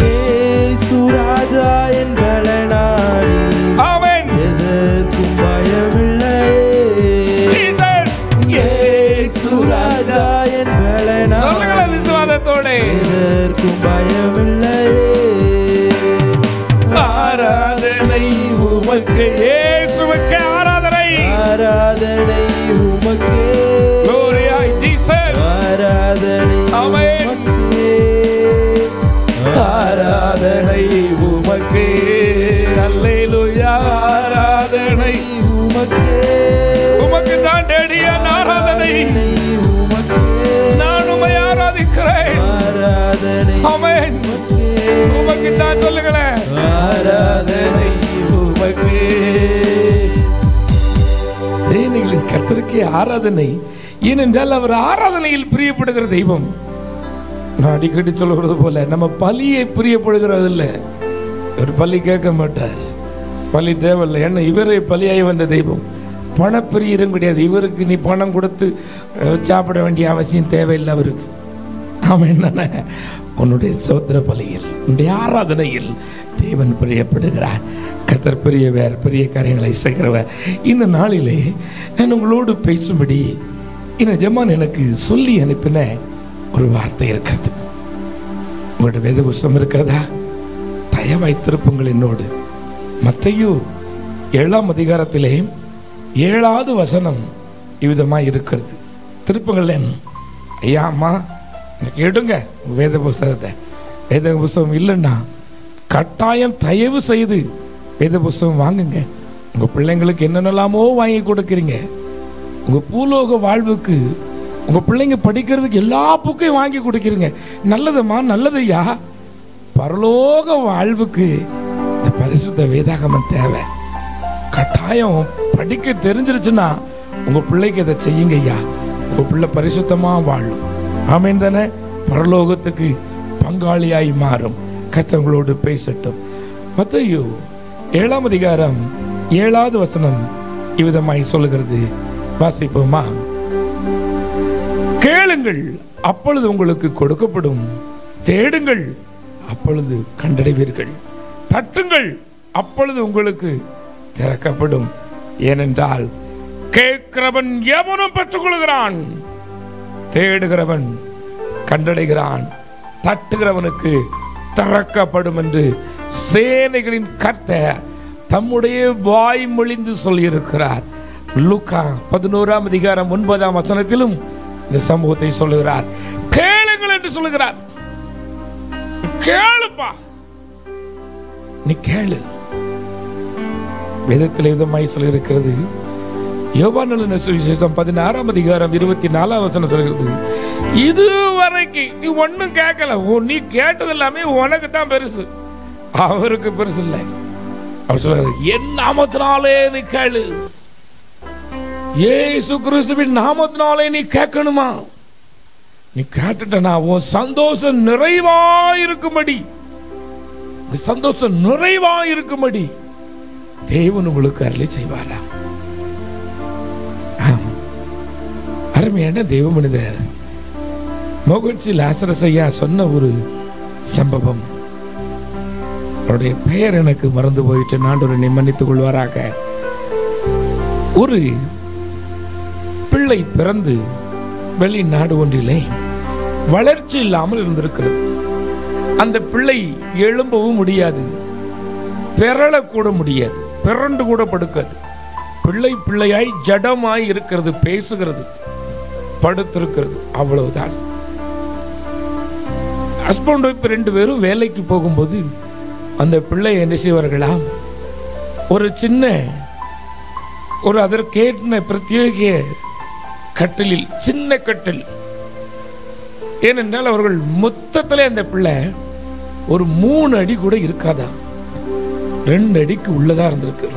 இயேசு ராஜா என் பலனாளி, ஆமென். எதற்கும் பயமில்லை. இயேசு ராஜா என் பலனாளி, விசுவாசத்தோடு எதற்கும் பயமில்லை. ஆராதனை உமக்கு, இயேசுவுக்கு ஆராதனை. ஆராதனை உமக்கே, Gloria a Jesus. ஆராதனை ஆமென். உமக்கே, ஆராதனை உமக்கு, அல்லேலூயா. ஆராதனை உமக்கே, உமக்கு தான் டேடிய ஆராதனை. உமக்கே, நான் உம்மை ஆராதிக்கிறேன். ஆராதனை ஆமென். உமக்கு தான் சொல்லுங்களேன், ஆராதனை உமக்கு. சேனைகளின் கர்த்தருக்கே ஆராதனை. ஏனென்றால் அவர் ஆராதனையில் பிரியப்படுகிற தெய்வம். நான் அடிக்கடி சொல்லுகிறது போல நம்ம பலியை பிரியப்படுகிறது இல்லை. ஒரு பலி கேட்க மாட்டார், பலி தேவையில்லை. ஏன்னா இவரே பலியாகி வந்த தெய்வம். பணப்பிரியரும் கிடையாது. இவருக்கு நீ பணம் கொடுத்து சாப்பிட வேண்டிய அவசியம் தேவையில்லை அவருக்கு. அவன் என்னென்ன உன்னுடைய சோத்திர பலியில், உன்னுடைய ஆராதனையில் தேவன் பிரியப்படுகிறார். கர்த்தர் பெரியவர், பெரிய காரியங்களை செய்கிறவர். இந்த நாளிலே நான் உங்களோடு பேசும்படி இந்த ஜமான் எனக்கு சொல்லி அனுப்பின ஒரு வார்த்தை இருக்கிறது. உங்களுடைய வேத புஸ்தகம் இருக்கிறதா? தயவாய் திருப்புங்கள் என்னோடு. மத்தேயு 7ஆம் அதிகாரத்திலே 7வது வசனம் இவ்விதமாய் இருக்கிறது. திருப்புங்கள். ஐயா, அம்மா, கேட்டுங்க வேத புஸ்தகத்தை. வேத புஸ்தகம் இல்லைன்னா கட்டாயம் தயவு செய்து வேத புஸ்தகம் வாங்குங்க. உங்கள் பிள்ளைங்களுக்கு என்னென்னலாமோ வாங்கி கொடுக்குறீங்க. உங்கள் பூலோக வாழ்வுக்கு உங்கள் பிள்ளைங்க படிக்கிறதுக்கு எல்லா புக்கையும் வாங்கி கொடுக்குறீங்க. நல்லதுமா, நல்லதையா. பரலோக வாழ்வுக்கு இந்த பரிசுத்த வேதாகமம் தேவை. கட்டாயம் படிக்க தெரிஞ்சிருச்சுன்னா உங்கள் பிள்ளைக்கு அதை செய்யுங்க ஐயா. உங்கள் பிள்ளை பரிசுத்தமாக வாழும். ஆமென் தானே? பரலோகத்துக்கு பங்காளியாய் மாறும். கர்த்தங்களோடு பேசட்டும். மத்தேயு 7ஆம் அதிகாரம் 7வது வசனம் இவ்விதமாய் சொல்லுகிறது. வாசிப்போமா? கேளுங்கள், அப்பொழுது உங்களுக்கு கொடுக்கப்படும். தேடுங்கள், அப்பொழுது கண்டடைவீர்கள். தட்டுங்கள், அப்பொழுது உங்களுக்கு திறக்கப்படும். ஏனென்றால் கேட்கிறவன் எவனும் பெற்றுக்கொள்கிறான், தேடுகிறவன் கண்டடைகிறான், தட்டுகிறவனுக்கு திறக்கப்படும் என்று சேனைகளின் கர்த்தர் தம்முடைய வாய் மொழிந்து சொல்லியிருக்கிறார். லூக்கா 11ஆம் அதிகாரம் 9ஆம் வசனத்திலும் இந்த சம்பவத்தை சொல்லுகிறார். கேளுங்கள் என்று சொல்லுகிறார். கேளுப்பா, நீ கேளு. வேதத்தில் விதமாய் சொல்லியிருக்கிறது. யோவான் எழுதின சுவிசேஷம் 16ஆம் அதிகாரம் 24ஆம் வசனம் சொல்கிறது, இதுவரைக்கும் நீ ஒன்னும் கேட்கல, நீ கேட்டது எல்லாமே உனக்கு தான் பெருசு, அவருக்கு பெருசு இல்லை. அவர் சொல்றாரு, என் நாமத்தினாலே நீ கேளு. இயேசு கிறிஸ்துவின் நாமத்தினாலே நீ கேட்கணுமா? நீ கேட்டுட்டனா உன் சந்தோஷம் நிறைவாயிருக்கும்படி, சந்தோஷம் நிறைவாயிருக்கும்படி தேவன் உங்களுக்கு அருளை செய்வாரா? அருமையான தேவ மனிதர் மோகன்சி லாசரஸ் ஐயா சொன்ன ஒரு சம்பவம், அவருடைய பெயர் எனக்கு மறந்து போயிட்டு, ஆண்டவரை மன்னித்துக் கொள்வாராக. ஒரு பிள்ளை பிறந்து வெளிநாடு ஒன்றிலே வளர்ச்சி இல்லாமல் இருந்திருக்கிறது. அந்த பிள்ளை எழும்பவும் முடியாது, பெறலக்கூட முடியாது, பிறண்டு கூட படுக்காது. பிள்ளை பிள்ளையாய் ஜடமாய் இருக்கிறது, பேசுகிறது, படுத்திருக்கிறது, அவ்வளவுதான். ஹஸ்பண்ட் ஒய்ஃப் 2 பேரும் வேலைக்கு போகும்போது அந்த பிள்ளை என்ன செய்வார்களாம், ஒரு சின்ன ஒரு அதற்கேற்ற பிரத்யேக கட்டிலில், சின்ன கட்டில். ஏனென்றால் அவர்கள் மொத்தத்திலே அந்த பிள்ளை ஒரு 3 அடி கூட இருக்காதான், 2 அடிக்கு உள்ளதா இருந்திருக்கு.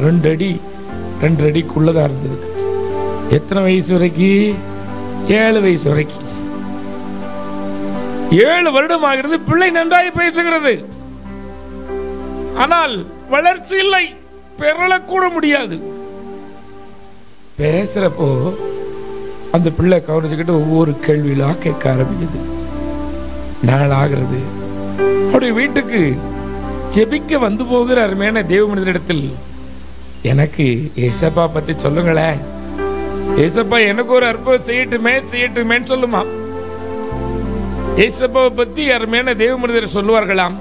2 அடிக்கு உள்ளதா இருந்திருக்கு. எத்தனை வயசு வரைக்கும்? 7 வயசு வரைக்கும். 7 வருடம் ஆகிறது. பிள்ளை நன்றாய் பேசுகிறது, ஆனால் வளர்ச்சி இல்லை, பெறலக்கூட முடியாது. பேசுறப்போ அந்த பிள்ளை கவனிச்சுக்கிட்டு ஒவ்வொரு கேள்வியிலா கேட்க ஆரம்பிக்குது. நாள் ஆகிறது. அவருடைய வீட்டுக்கு ஜெபிக்க வந்து போகிற அருமையான தேவ மனிதரிடத்தில், எனக்கு ஏசப்பா பத்தி சொல்லுங்களேன், ஏசப்பா எனக்கு ஒரு அற்புதம் செய்யட்டுமேன்னு சொல்லுமா. ஏசப்பாவை பத்தி அருமையான தேவ மனிதர் சொல்லுவார்களாம்.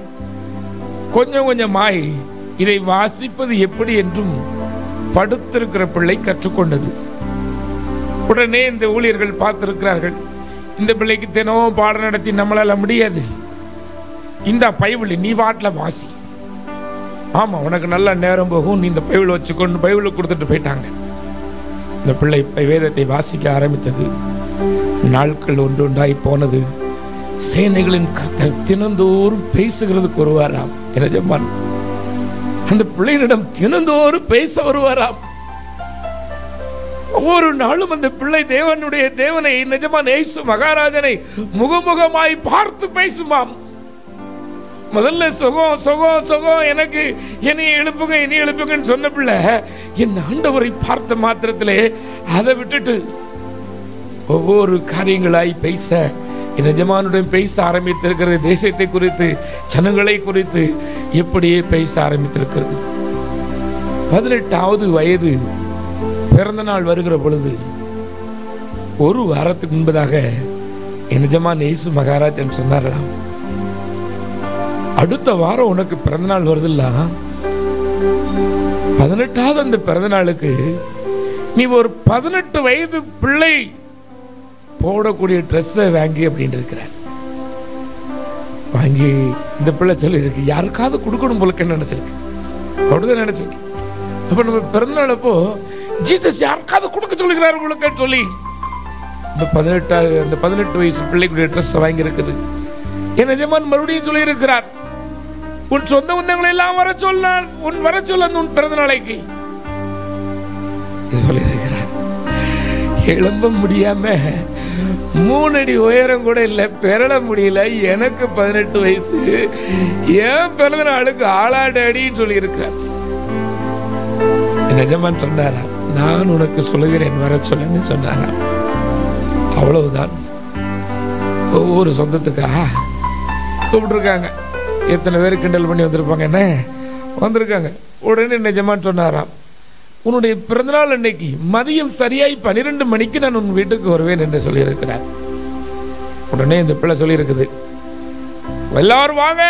கொஞ்சம் கொஞ்சமாய் இதை வாசிப்பது எப்படி என்றும் படுத்திருக்கிற பிள்ளை கற்றுக்கொண்டது. உடனே இந்த ஊழியர்கள் பார்த்திருக்கிறார்கள், இந்த பிள்ளைக்கு தினமும் பாடம் நடத்தி நம்மளால முடியாது, இந்த பைபிள் நீ வாட்டில் வாசி, ஆமா உனக்கு நல்ல நேரம் போகும், நீ இந்த பைபிள் வச்சுக்கொண்டு பைபிளை கொடுத்துட்டு போயிட்டாங்க. இந்த பிள்ளை வேதத்தை வாசிக்க ஆரம்பித்தது. நாட்கள் ஒன்றாய் போனது. சேனைகளின் கர்த்தர் தினந்தோறும் பேசுகிறதுக்கு வருவாராம். எஜமான் அந்த பிள்ளையிடம் தினந்தோறும் பேச வருவாராம். ஒவ்வொரு நாளும் அந்த பிள்ளை தேவனை நிஜமான இயேசு மகாராஜனை முகமுகமாய் பார்த்து பேசுமாம். முதல்ல சுகம் சுகம் சுகம், எனக்கு என்னை எழுப்புங்கன்னு சொன்ன பிள்ளை என் ஆண்டவரை பார்த்த மாத்திரத்திலே அதை விட்டுட்டு ஒவ்வொரு காரியங்களாய் பேச, என் எஜமானுடன் பேச ஆரம்பித்திருக்கிறது. தேசத்தை குறித்து, ஜனங்களை குறித்து எப்படியே பேச ஆரம்பித்திருக்கிறது. 18வது வயது பிறந்த நாள் வருகிற பொழுது, ஒரு வாரத்துக்கு முன்பதாக என் எஜமான் இயேசு மகாராஜன் சொன்னார்களாம், அடுத்த வாரம் உனக்கு பிறந்த நாள் வருதுல்ல, 18வது அந்த பிறந்த நாளுக்கு நீ ஒரு 18 வயது பிள்ளை போடக்கூடிய ட்ரெஸ்ஸை வாங்கி அப்படின்னு இருக்கிறார். வாங்கி இந்த பிள்ளை சொல்லி இருக்கு, யாருக்காவது கொடுக்கணும் போலன்னு நினைச்சிருக்கு. அப்படிதான் நினைச்சிருக்கு. அப்ப நம்ம பிறந்த நாள் அப்போ ஜீசஸ் யாருக்காவது கொடுக்க சொல்லுகிறார் உங்களுக்கு சொல்லி இந்த 18 வயசு பிள்ளைக்குடைய ட்ரெஸ் வாங்கி இருக்குது. என் எஜமான் மறுபடியும் சொல்லி இருக்கிறார், உன் சொந்த பந்தங்களை எல்லாம் வர சொல்ல உன் பிறந்த நாளைக்கு சொல்லி இருக்கிறார். எழும்ப முடியாம 3 அடி உயரம் கூட இல்லை, பெறல முடியல, எனக்கு 18 வயசு, ஏன் பிறந்த நாளுக்கு ஆளாடடின்னு சொல்லி இருக்கிறார். எஜமான் சொன்னாரா, நான் உனக்கு சொல்லுகிறேன் வர சொல்லுன்னு சொன்னாரா. அவ்வளவுதான். ஒவ்வொரு சொந்தத்துக்கா கூப்பிட்டுருக்காங்க. எத்தனை பேர் கிண்டல் பண்ணி வந்திருப்பாங்க, என்ன வந்திருக்காங்க. உடனே எஜமான் சொன்னாராம், உன்னுடைய பிறந்தநாள் அன்னைக்கு மதியம் சரியாய் 12 மணிக்கு நான் உன் வீட்டுக்கு வருவேன் என்று சொல்லியிருக்கிறார். உடனே இந்த பிள்ளை சொல்லியிருக்குது, எல்லாரும் வாங்க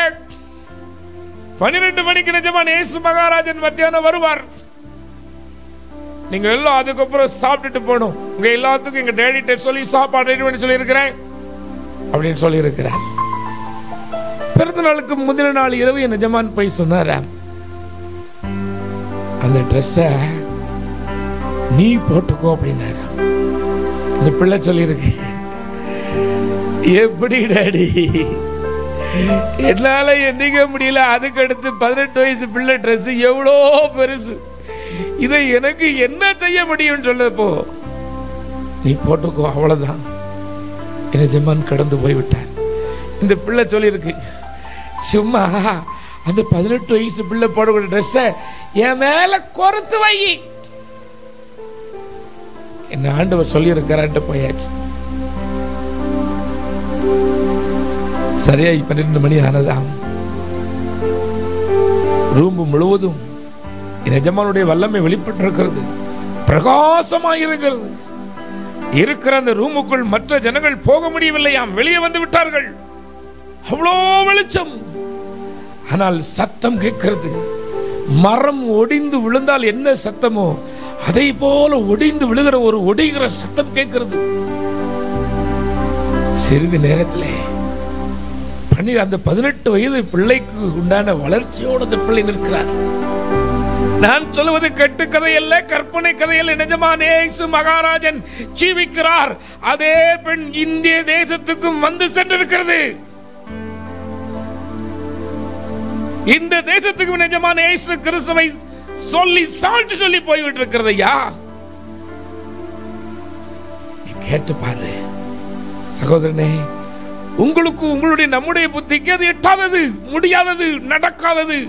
12 மணிக்கு நிஜமான இயேசு மகாராஜன் மத்தியானம் வருவார். நீங்க எல்லாம் அதுக்கப்புறம் சாப்பிட்டுட்டு போகணும். உங்க எல்லாத்துக்கும் எங்க டேடிட்ட சொல்லி சாப்பாடு ரெடி பண்ணி சொல்லி இருக்கிறேன் அப்படின்னு சொல்லி இருக்கிறார். பிறந்த நாளுக்கு முந்தின நாள் இரவு என் நிஜமான் போய் சொன்னார, அந்த ட்ரெஸ்ஸ நீ போட்டுக்கோ அப்படின்னாரு. இந்த பிள்ளை சொல்லியிருக்கு, எப்படி டாடி என்னால எந்திக்க முடியல, அதுக்கு அடுத்து 18 வயசு பிள்ளை ட்ரெஸ் எவ்வளோ பெருசு, இதை எனக்கு என்ன செய்ய முடியும் சொல்லப்போ நீ போட்டுக்கோ அவ்வளவுதான். என் நிஜமான் கடந்து போய்விட்டார். இந்த பிள்ளை சொல்லியிருக்கு, சும்மா அந்த 18 வயசு பிள்ளை போடக்கூடிய ட்ரெஸ்ஸ என் மேல கொறுத்து வை என்ன ஆண்டவர் சொல்லி இருக்கிறான்ட்டு போயாச்சு. சரியா 12 மணி ஆனதாம். ரூம் முழுவதும் எஜமானுடைய வல்லமை வெளிப்பட்டிருக்கிறது, பிரகாசமாயிருக்கிறது. இருக்கிற அந்த ரூமுக்குள் மற்ற ஜனங்கள் போக முடியவில்லையாம், வெளியே வந்து விட்டார்கள். அவ்வளோ வெளிச்சம். ஆனால் சத்தம் கேட்கிறது. மரம் ஒடிந்து விழுந்தால் என்ன சத்தமோ அதை போல ஒடிந்து விழுகிற ஒரு ஒடிகிற சத்தம் கேட்கிறது. சிறிது நேரத்திலே அந்த 18 வயது பிள்ளைக்கு உண்டான வளர்ச்சியோடு அந்த பிள்ளை நிற்கிறார். நான் சொல்வது கட்டுக்கதை அல்ல, கற்பனை கதையில் நிஜமான இயேசு மகாராஜன் ஜீவிக்கிறார். அதே பெண் இந்திய தேசத்துக்கும் வந்து சென்றிருக்கிறது. இந்த தேசத்துக்கு நிஜமான இயேசு கிறிஸ்துவை சொல்லி சாட்சி சொல்லி போய்விட்டு இருக்கிறது. யா கேட்டு பாரு சகோதரனே, உங்களுக்கு உங்களுடைய நம்முடைய புத்திக்கு அது எட்டாதது, முடியாதது, நடக்காதது.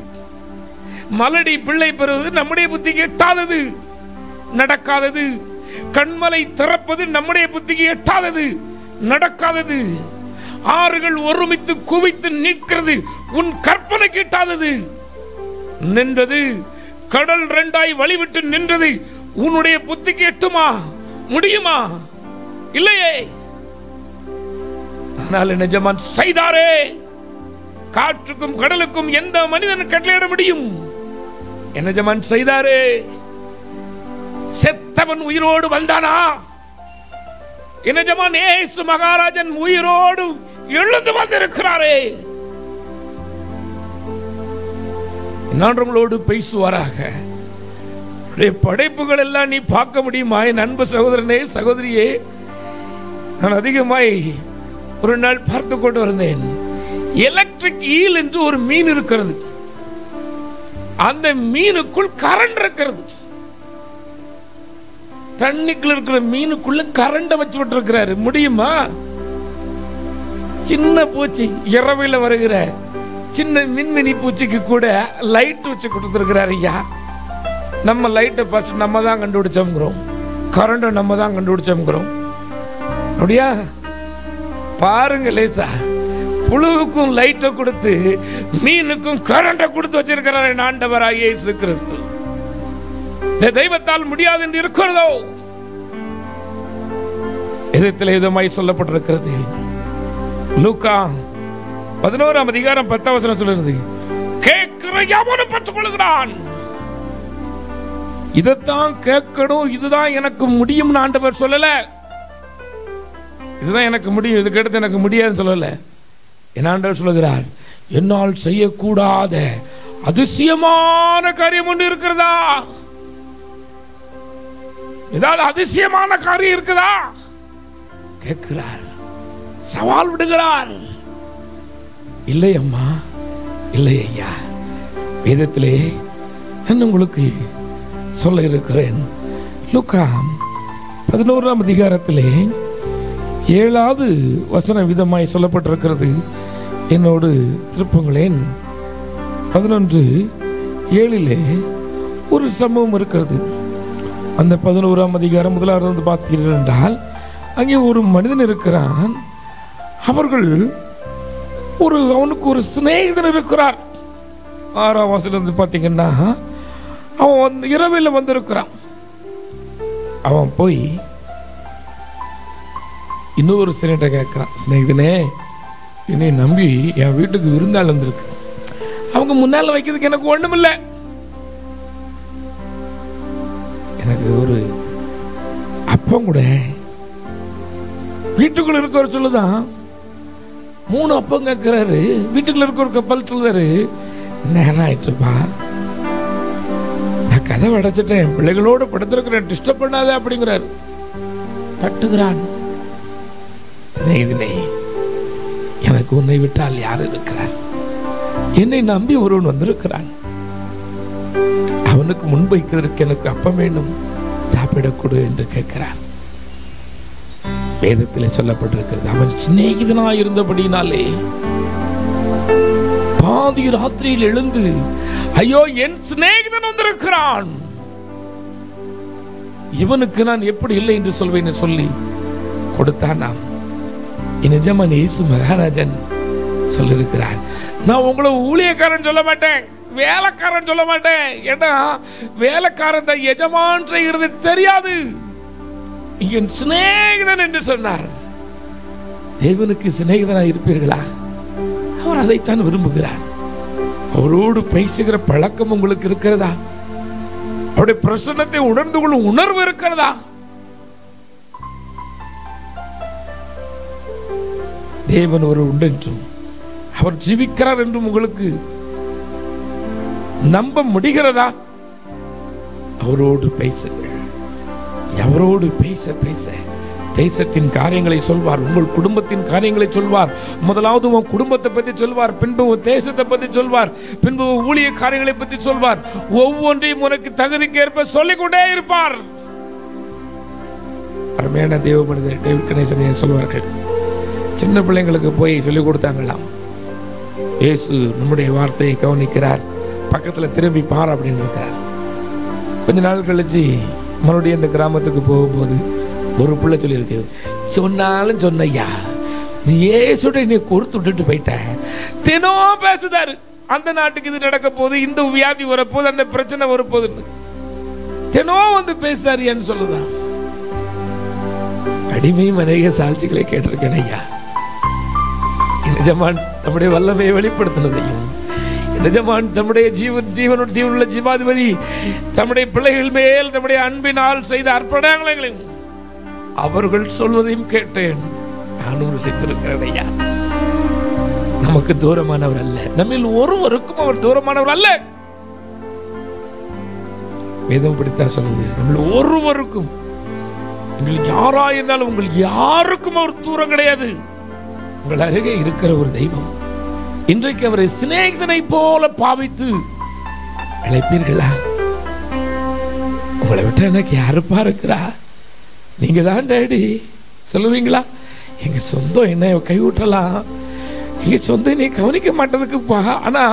மலடி பிள்ளை பெறுவது நம்முடைய புத்திக்கு எட்டாதது, நடக்காதது. கண்மலை திறப்பது நம்முடைய புத்திக்கு எட்டாதது, நடக்காதது. ஆறுகள் ஒருமித்து குவித்து நிற்கிறது உன் கற்பனைக்கு எட்டாதது. நின்றது கடல் 2ஆய் வழிவிட்டு நின்றது உன்னுடைய புத்திக்கு எட்டுமா, முடியுமா? இல்லையே. ஆனால் நிஜமான் செய்தாரே. காற்றுக்கும் கடலுக்கும் எந்த மனிதன் கட்டளையிட முடியும்? நிஜமான் செய்தாரே. செத்தவன் உயிரோடு வந்தானா? நிஜமான் இயேசு மகாராஜன் உயிரோடு எழுந்து வந்திருக்கிறாரே. நான் உங்களோடு பேசுவாராக. படைப்புகள் எல்லாம் நீ பார்க்க முடியுமா? என் அன்பு சகோதரனே, சகோதரியே, நான் அதிகமாய் ஒரு நாள் பார்த்து கொண்டு வந்தேன். எலக்ட்ரிக் ஈல் என்று ஒரு மீன் இருக்கிறது. அந்த மீனுக்குள் கரண்ட் இருக்கிறது. தண்ணிக்குள்ள இருக்கிற மீனுக்குள்ள கரண்ட வச்சு விட்டு இருக்கிறாரு. முடியுமா? சின்ன பூச்சி, இரவில வருகிற சின்ன மின்மினி பூச்சிக்கு கூட லைட் வச்சு கொடுத்துருக்கிறாரு. ஐயா, நம்ம லைட்டை ஃபர்ஸ்ட் நம்ம தான் கண்டுபிடிச்சோம்ங்கிறோம், கரண்ட நம்ம தான் கண்டுபிடிச்சோம்ங்கிறோம். அப்படியா? பாருங்க, லேசா புழுவுக்கும் லைட்டை கொடுத்து மீனுக்கும் கரண்ட கொடுத்து வச்சிருக்கிறார் ஆண்டவராகிய இயேசு கிறிஸ்து. தெய்வத்தால் முடியாது என்று இருக்கிறதோ? எதிர்த்தில் விதமாய் சொல்லப்பட்டிருக்கிறது. லூக்கா 11ஆம் அதிகாரம் 10ஆம் வசனம் சொல்லுகிறது, கேட்கிற எவனும் பெற்றுக் கொள்கிறான். இதைத்தான் கேட்கணும், இதுதான் எனக்கு முடியும் ஆண்டவர் சொல்லல. இதுதான் எனக்கு முடியும், இதுக்கு அடுத்து எனக்கு முடியாதுன்னு சொல்லல. என்ன ஆண்டவர் சொல்லுகிறார்? என்னால் செய்யக்கூடாத அதிசயமான காரியம் ஒன்று இருக்கிறதா? ஏதாவது அதிசயமான காரியம் இருக்குதா கேட்கிறார். சவால் விடுகிறார். இல்லை அம்மா, இல்லை ஐயா. வேதத்திலே நான் உங்களுக்கு சொல்ல இருக்கிறேன். லூக்கா 11ஆம் அதிகாரத்திலே 7வது வசன விதமாய் சொல்லப்பட்டிருக்கிறது. என்னோடு திருப்புங்களேன். 11:7 ஒரு சம்பவம் இருக்கிறது. அந்த 11ஆம் அதிகாரம் 1வது பார்த்தீர்கள் என்றால், அங்கே ஒரு மனிதன் இருக்கிறான். அவர்கள் அவனுக்கு ஒரு சிநேகிதன் இருக்கிறார். 6ஆம் வசனத்துல பார்த்தீங்கன்னா, அவன் இரவில் வந்திருக்கிறான். அவன் போய் இன்னொரு சிநேகிட்ட கேட்கிறான், சிநேகிதனே, என்னை நம்பி என் வீட்டுக்கு விருந்தாள் வந்திருக்கு, அவங்க முன்னால வைக்கிறதுக்கு எனக்கு ஒண்ணும் இல்லை. எனக்கு ஒரு அப்பம் கூட வீட்டுக்குள்ள இருக்க சொல்லுதான் 3 அப்பம் கேட்கிறாரு. வீட்டுக்குள்ள இருக்க ஒரு கப்பல் சொல்லுறாரு, நேரம் ஆயிடுச்சுப்பா, நான் கதை அடைச்சிட்டேன், பிள்ளைகளோட படுத்திருக்கிறேன், டிஸ்டர்ப் பண்ணாத அப்படிங்கிறாரு. தட்டுகிறான். சிநேகிதனே, எனக்கு உன்னை விட்டால் யார் இருக்கிறார்? என்னை நம்பி ஒருவன் வந்திருக்கிறான். அவனுக்கு முன்வைக்கிறதுக்கு எனக்கு அப்பம் வேண்டும், சாப்பிடக்கூடு என்று கேட்கிறார். வேதத்தில் சொல்லப்பட்டிருக்கிறது, அவன் சிநேகிதனாய் இருந்தபடினாலே பாதி ராத்திரியில் எழுந்து, ஐயோ என் சிநேகிதன் வந்திருக்கிறான், இவனுக்கு நான் எப்படி இல்லை என்று சொல்வேன் சொல்லி கொடுத்தான். நாம் நிஜமான இயேசு மகாராஜன் சொல்லிருக்கிறார், நான் உங்களை ஊழியக்காரன் சொல்ல மாட்டேன், வேலைக்காரன் சொல்ல மாட்டேன். ஏன்னா வேலைக்காரன் தான் எஜமான் செய்கிறது தெரியாது, என் சிநேகிதன் என்று சொன்னார். தேவனுக்கு சிநேகிதனாக இருப்பீர்களா? அவர் அதைத்தான் விரும்புகிறார். அவரோடு பேசுகிற பழக்கம் உங்களுக்கு இருக்கிறதா? அவருடைய பிரசன்னத்தை உணர்ந்து கொள்ளும் உணர்வு இருக்கிறதா? தேவன் ஒரு உண்டென்றும் அவர் ஜீவிக்கிறார் என்றும் உங்களுக்கு நம்ப முடிகிறதா? அவரோடு பேசுங்கள். அவரோடு பேச பேச தேசத்தின் காரியங்களை சொல்வார், உங்கள் குடும்பத்தின் காரியங்களை சொல்வார். முதலாவது உன் குடும்பத்தை பற்றி சொல்வார், பின்பு தேசத்தை பற்றி சொல்வார், பின்பு ஊழிய காரியங்களை பற்றி சொல்வார். ஒவ்வொன்றையும் உனக்கு தகுதிக்கு ஏற்ப சொல்லிக்கொண்டே இருப்பார். அருமையான தேவ மனிதர் டேவிட் கணேசன் சொல்வார்கள், சின்ன பிள்ளைங்களுக்கு போய் சொல்லிக் கொடுத்தாங்களாம், இயேசு நம்முடைய வார்த்தையை கவனிக்கிறார், பக்கத்துல திரும்பி பார் அப்படின்னு இருக்கிறார். கொஞ்ச நாள் கழிச்சு மறுபடியும் இந்த கிராமத்துக்கு போகும்போது ஒரு பிள்ளை சொல்லி இருக்குது, சொன்னாலும் சொன்னையா இயேசுட நீ கொடுத்து விட்டுட்டு போயிட்ட, தினம் பேசுதாரு, அந்த நாட்டுக்கு இது நடக்க போது, இந்த வியாதி வரப்போது, அந்த பிரச்சனை வரப்போகுதுன்னு தினம் வந்து பேசுறாரு சொல்லுதான். அடிமையும் அநேக சாட்சிகளை கேட்டிருக்கேன் ஐயா. நிஜமான் தம்முடைய வல்லமையை வெளிப்படுத்தினதையும், நிஜமான் தம்முடைய ஜீவனுள்ள ஜீவாதிபதி தம்முடைய பிள்ளைகள் மேல் தம்முடைய அன்பினால் செய்த அர்ப்பணங்களையும் அவர்கள் சொல்வதையும் கேட்டேன். நானும் ருசித்திருக்கிறேன் ஐயா. நமக்கு தூரமானவர் அல்ல, நம்மில் ஒருவருக்கும் அவர் தூரமானவர் அல்ல. வேதம் படித்தான் சொல்லுது, நம்மில் ஒருவருக்கும், யாரா இருந்தாலும் உங்கள் யாருக்கும் அவர் தூரம் கிடையாது. உங்கள் அருகே இருக்கிற ஒரு தெய்வம். இன்றைக்கு அவரை சிநேகிதனை போல பாவித்து அழைப்பீர்களா? உங்களை விட்டு எனக்கு யாருப்பா இருக்கிறா? நீங்க தான் டேடி சொல்லுவீங்களா? எங்க சொந்தம் என்ன கைவிட்டலாம், எங்க சொந்தம் நீ கவனிக்க மாட்டதுக்குப்பா, ஆனா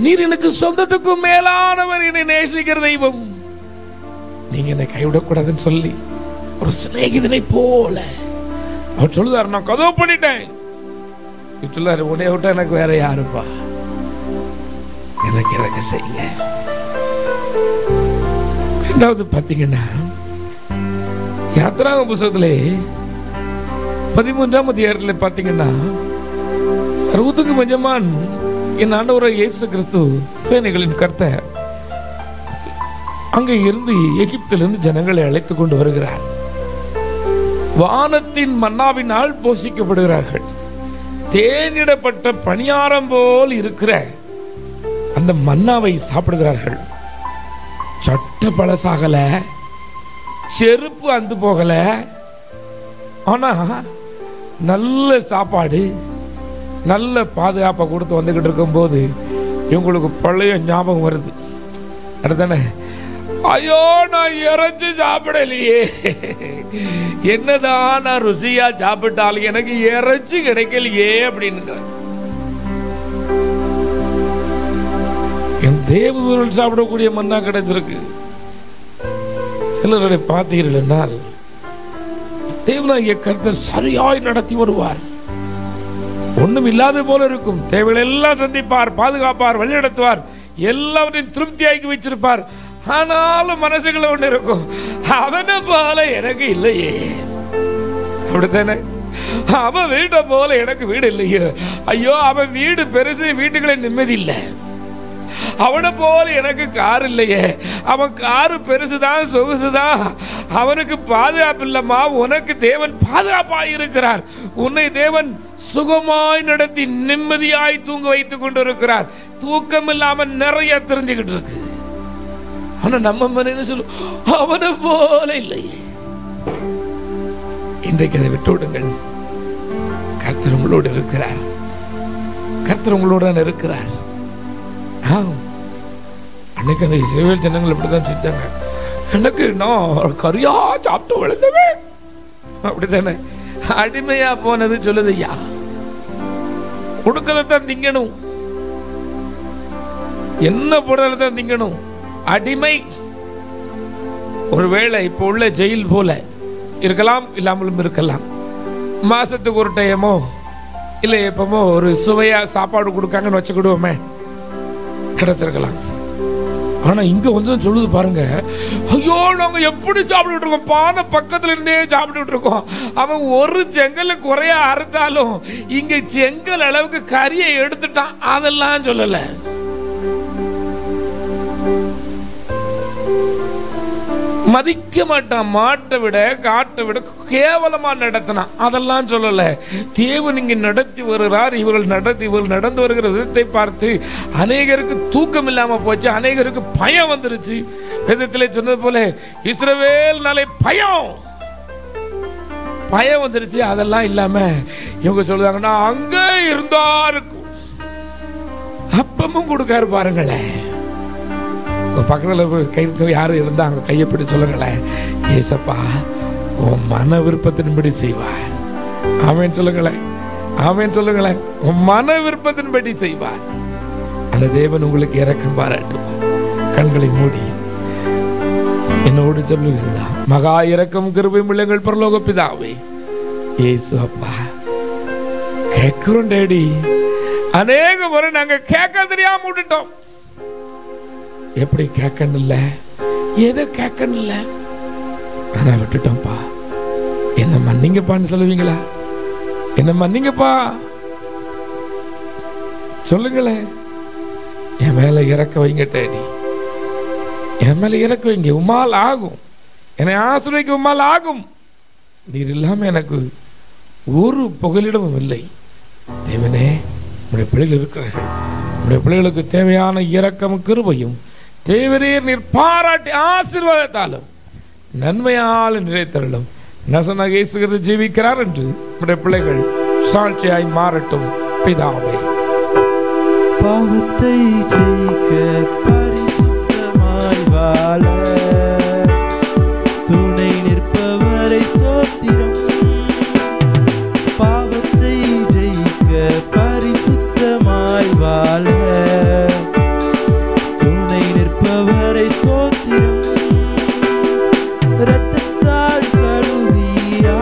நீர் எனக்கு சொந்தத்துக்கும் மேலானவர், என்னை நேசிக்கிற தெய்வம், நீங்க என்னை கைவிடக்கூடாதுன்னு சொல்லி ஒரு சிநேகிதனை போல அவர் சொல்லுதாரு, நான் கதவு பண்ணிட்டேன் சொல்லாரு, உன்னை விட்டா எனக்கு வேற யாருப்பா, எனக்கு இறக்க செய்யுங்க. ரெண்டாவது பாத்தீங்கன்னா யாத்ராகம புத்தகத்திலே 13ஆம் அதிகாரத்தில் பாத்தீங்கன்னா, சர்வத்துக்கும் எஜமான் என் ஆண்டவராகிய இயேசு கிறிஸ்து சேனைகளின் கர்த்தர் அங்கே இருந்து எகிப்திலிருந்து ஜனங்களை அழைத்துக் கொண்டு வருகிறார். வானத்தின் மன்னாவினால் போஷிக்கப்படுகிறார்கள். தேனிடப்பட்ட பணியாரம் போல் இருக்கிற அந்த மன்னாவை சாப்பிடுகிறார்கள். சட்ட பழசாகல, செருப்பு அந்து போகல, ஆனா நல்ல சாப்பாடு, நல்ல பாதுகாப்பை கொடுத்து வந்துகிட்டு இருக்கும் போது இவங்களுக்கு பழைய ஞாபகம் வருது. அடுத்தானே, ஐயோ நான் இறைச்சி சாப்பிடலையே, என்னதான் நான் ருசியா சாப்பிட்டாலும் எனக்கு இறைச்சி கிடைக்கலையே அப்படின்னு. என் தேவதூரில் சாப்பிடக்கூடிய மன்னா கிடைச்சிருக்கு. சிலரை பார்த்தீர்கள், தேவனாகிய கர்த்தர் சரியாய் நடத்தி வருவார். ஒண்ணும் இல்லாத போல இருக்கும், தேவைகள் எல்லாம் சந்திப்பார், பாதுகாப்பார், வழிநடத்துவார், எல்லாவற்றையும் திருப்தியாக்கி வச்சிருப்பார். ஆனாலும் மனசுக்குள்ள ஒண்ணு இருக்கும், அவனை போல எனக்கு இல்லையே. அப்படித்தானே? அவன் வீட்டை போல எனக்கு வீடு இல்லையே. ஐயோ, அவன் வீடு பெருசு, வீட்டுக்குள்ள நிம்மதி இல்லை. அவனை போல எனக்கு கார் இல்லையே, அவன் காரு பெருசுதான், சொகுசுதான், அவனுக்கு பாதுகாப்பு இல்லம்மா. உனக்கு தேவன் பாதுகாப்பாய் இருக்கிறார். உன்னை தேவன் சுகமாய் நடத்தி நிம்மதியாய் தூங்க வைத்துக் கொண்டு இருக்கிறார். தூக்கம் இல்லாம நிறைய தெரிஞ்சுக்கிட்டு இருக்கு. ஆனா நம்ம மன சொல்லு, அவனை போல இல்லையே. இன்றைக்கு அதை விட்டு விடுங்கள். கர்த்தர் உங்களோடு இருக்கிறார். கர்த்தர் உங்களோடு இருக்கிறார். அன்னைக்கு அந்த இஸ்ரவேல் ஜனங்கள் இப்படிதான் செஞ்சாங்க. எனக்கு நான் கரியா சாப்பிட்டு வளர்ந்தவே அப்படித்தானே. அடிமையா போனது சொல்லுது, ஐயா கொடுக்கதான் திங்கணும், என்ன போடுறதான் திங்கணும். அடிமை ஒருவேளை இப்போ உள்ள ஜெயில் போல இருக்கலாம், இல்லாமலும் இருக்கலாம். மாசத்துக்கு ஒரு டைமோ இல்லை எப்பமோ ஒரு சுவையா சாப்பாடு கொடுக்காங்கன்னு வச்சுக்கிடுவோமே, கிடைச்சிருக்கலாம். ஆனா இங்க வந்து சொல்லுது பாருங்க, ஐயோ நாங்க எப்படி சாப்பிட்டுட்டு இருக்கோம், பானை பக்கத்துல இருந்தே சாப்பிட்டுட்டு இருக்கோம். அவன் ஒரு செங்கல் குறைய அறுத்தாலும் இங்க செங்கல் அளவுக்கு கறியை எடுத்துட்டான். அதெல்லாம் சொல்லல. மதிக்க மாட்டான். மாட்டை விட காட்டை விட கேவலமா நடத்தினான். அதெல்லாம் சொல்லல. தேவன் இங்க நடத்தி வருகிறார். இவர்கள் நடந்து வருகிற விதத்தை பார்த்து அநேகருக்கு தூக்கம் இல்லாம போச்சு, அநேகருக்கு பயம் வந்துருச்சு. வேதத்திலே சொன்னது போல இஸ்ரவேல்னாலே பயம் வந்துருச்சு. அதெல்லாம் இல்லாம இவங்க சொல்லுவாங்கன்னா அங்க இருந்தா இருக்கும், அப்பமும் கொடுக்காரு பாருங்களேன். பக்கத்தில் கை யாரும் இருந்தா அவங்க கையை பிடி சொல்லுங்களேன், ஏசப்பா உன் மன விருப்பத்தின்படி செய்வார். ஆமென் சொல்லுங்களேன், ஆமென் சொல்லுங்களேன். உன் மன விருப்பத்தின்படி செய்வார். அந்த தேவன் உங்களுக்கு இரக்கம் பாராட்டுவார். கண்களை மூடி என்னோடு சொல்லுங்களா, மகா இரக்கம் கிருபை உள்ளங்கள் பரலோக பிதாவே, ஏசு அப்பா கேட்கிறோம் டேடி. அநேக முறை நாங்க கேட்க தெரியாம விட்டுட்டோம். எப்படி கேட்கணும் இல்ல, ஏதோ கேட்கணும் இல்ல, ஆனா விட்டுட்டோம்ப்பா. என்ன மன்னிங்கப்பான்னு சொல்லுவீங்களா? என்ன மன்னிங்கப்பா சொல்லுங்களேன். என் மேல இறக்க வைங்க டேடி, என் மேல இறக்க வைங்க. உம்மால் ஆகும், என்னை ஆசிரியக்க உம்மால் ஆகும். நீர் இல்லாம எனக்கு ஒரு புகலிடமும் இல்லை. தேவனே, உடைய பிள்ளைகள் இருக்கிறார்கள். உடைய பிள்ளைகளுக்கு தேவையான இரக்கமும் கிருபையும் தேவரே நீர் பாராட்டி ஆசீர்வாதத்தாலும் நன்மையால் நிறைத்தருளும். நசனாக இயேசு ஜீவிக்கிறார் என்று உடைய பிள்ளைகள் சாட்சியாய் மாறட்டும் பிதாவே. பாவத்தை ஜெயிக்க பரிசுத்தமாய் வாழ துணை நிற்பவரை ஸ்தோத்திரம். பாவத்தை ஜெயிக்க பரிசுத்தமாய் வாழ துணை நிற்பவரை ஸ்தோத்திரம். இரத்தத்தால் கழுவி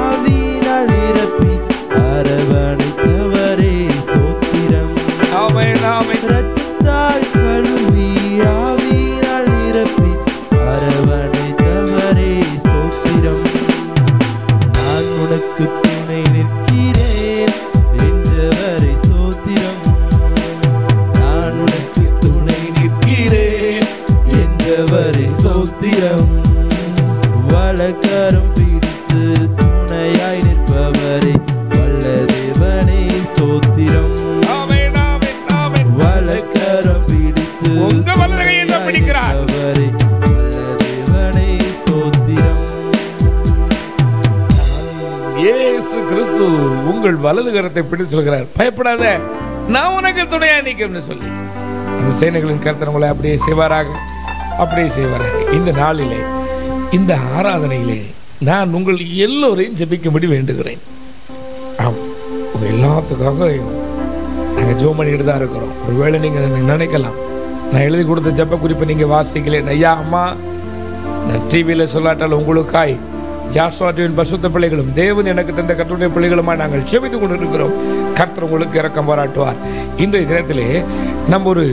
ஆவியினால் நிரப்பி அரவணைத்தவரே ஸ்தோத்திரம். ஆமென், ஆமென். இரத்தத்தால் கழுவி ஆவியினால் நிரப்பி அரவணைத்தவரே ஸ்தோத்திரம். நான் உனக்கு துணை நிற்கிறேன் என்றவரை ஸ்தோத்திரம். நான் உனக்கு துணை நிற்கிறேன் என்றவரை ஸ்தோத்திரம். வலக்கரம் பிடித்து துணையாய் நிற்பவரை வல்ல தேவனே ஸ்தோத்திரம். ஆமென், ஆமென், ஆமென். வலக்கரம் பிடித்து உங்க வலது கையை தான் பிடிக்கிறார். நிற்பவரை வல்ல தேவனே ஸ்தோத்திரம். இயேசு கிறிஸ்து உங்கள் வலது கரத்தை பிடித்து சொல்கிறார், பயப்படாத, நான் உனக்கு துணையா நிற்கிறேன்னு சொல்லி. அந்த சேனைகளின் கர்த்தர் உங்களை அப்படியே செய்வாராக, அப்படியே செய்வாராக. இந்த நாளிலே, இந்த ஆராதனையிலே நான் உங்கள் எல்லோரையும் ஜெபிக்கும்படி வேண்டுகிறேன். ஆம், உங்க எல்லாத்துக்காக நாங்கள் ஜெபம் பண்ணிட்டு தான் இருக்கிறோம். ஒருவேளை நீங்கள் நினைக்கலாம், நான் எழுதி கொடுத்த ஜெப குறிப்பை நீங்கள் வாசிக்கலேன். ஐயா அம்மா, நான் டிவியில் சொல்லாட்டால் உங்களுக்காய் ஜாஷுவா டிவியின் பரிசுத்த பிள்ளைகளும் தேவன் எனக்கு தந்த கர்த்தருடைய பிள்ளைகளுமாய் நாங்கள் ஜெபித்துக் கொண்டிருக்கிறோம். கர்த்தர் உங்களுக்கு இரக்கம் பாராட்டுவார். இன்றைய தினத்திலே நம்ம ஒரு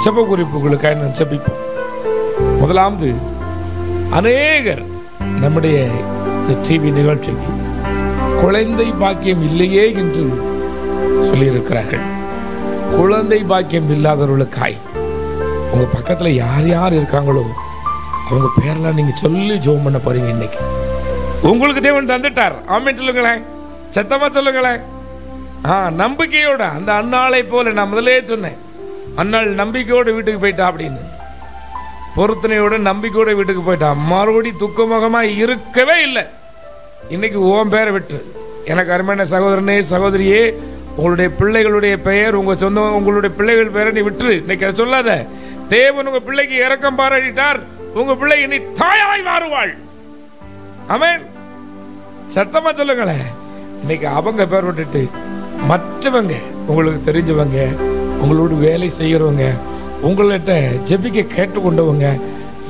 ஜெப குறிப்புகளுக்காக நான் ஜெபிப்போம். முதலாவது, அநேகர் நம்முடைய இந்த டிவி நிகழ்ச்சிக்கு குழந்தை பாக்கியம் இல்லையே என்று சொல்லியிருக்கிறார்கள். குழந்தை பாக்கியம் இல்லாதவர்களுக்காய் உங்க பக்கத்துல யார் யார் இருக்காங்களோ அவங்க பேரெல்லாம் நீங்க சொல்லி ஜெபம் பண்ண போறீங்க. இன்னைக்கு உங்களுக்கு தேவன் தந்துட்டார். ஆமென் சொல்லுங்களேன், சத்தமா சொல்லுங்களேன். நம்பிக்கையோட அந்த அன்னாளை போல நான் முதலே சொன்னேன், அன்னாள் நம்பிக்கையோட வீட்டுக்கு போயிட்டா அப்படின்னு. பொருத்தனையோட நம்பிக்கையோட வீட்டுக்கு போயிட்டா. மறுபடி துக்கமுகமா இருக்கவே இல்லை. இன்னைக்கு ஓம் பேரை விட்டு எனக்கு அருமையான சகோதரனே சகோதரியே, உங்களுடைய பிள்ளைகளுடைய பெயர் உங்க சொந்தம் உங்களுடைய பிள்ளைகள் பெயரை நீ விட்டு இன்னைக்கு அதை சொல்லாத. தேவன் உங்க பிள்ளைக்கு இரக்கம் பாராட்டிட்டார். உங்க பிள்ளை இனி தாயாய் மாறுவாள். ஆமென். சத்தமா சொல்லுங்களேன். இன்னைக்கு அவங்க பேர் விட்டுட்டு மற்றவங்க உங்களுக்கு தெரிஞ்சவங்க, உங்களோட வேலை செய்யறவங்க, உங்கள்கிட்ட ஜெபிக்க கேட்டுக்கொண்டவங்க,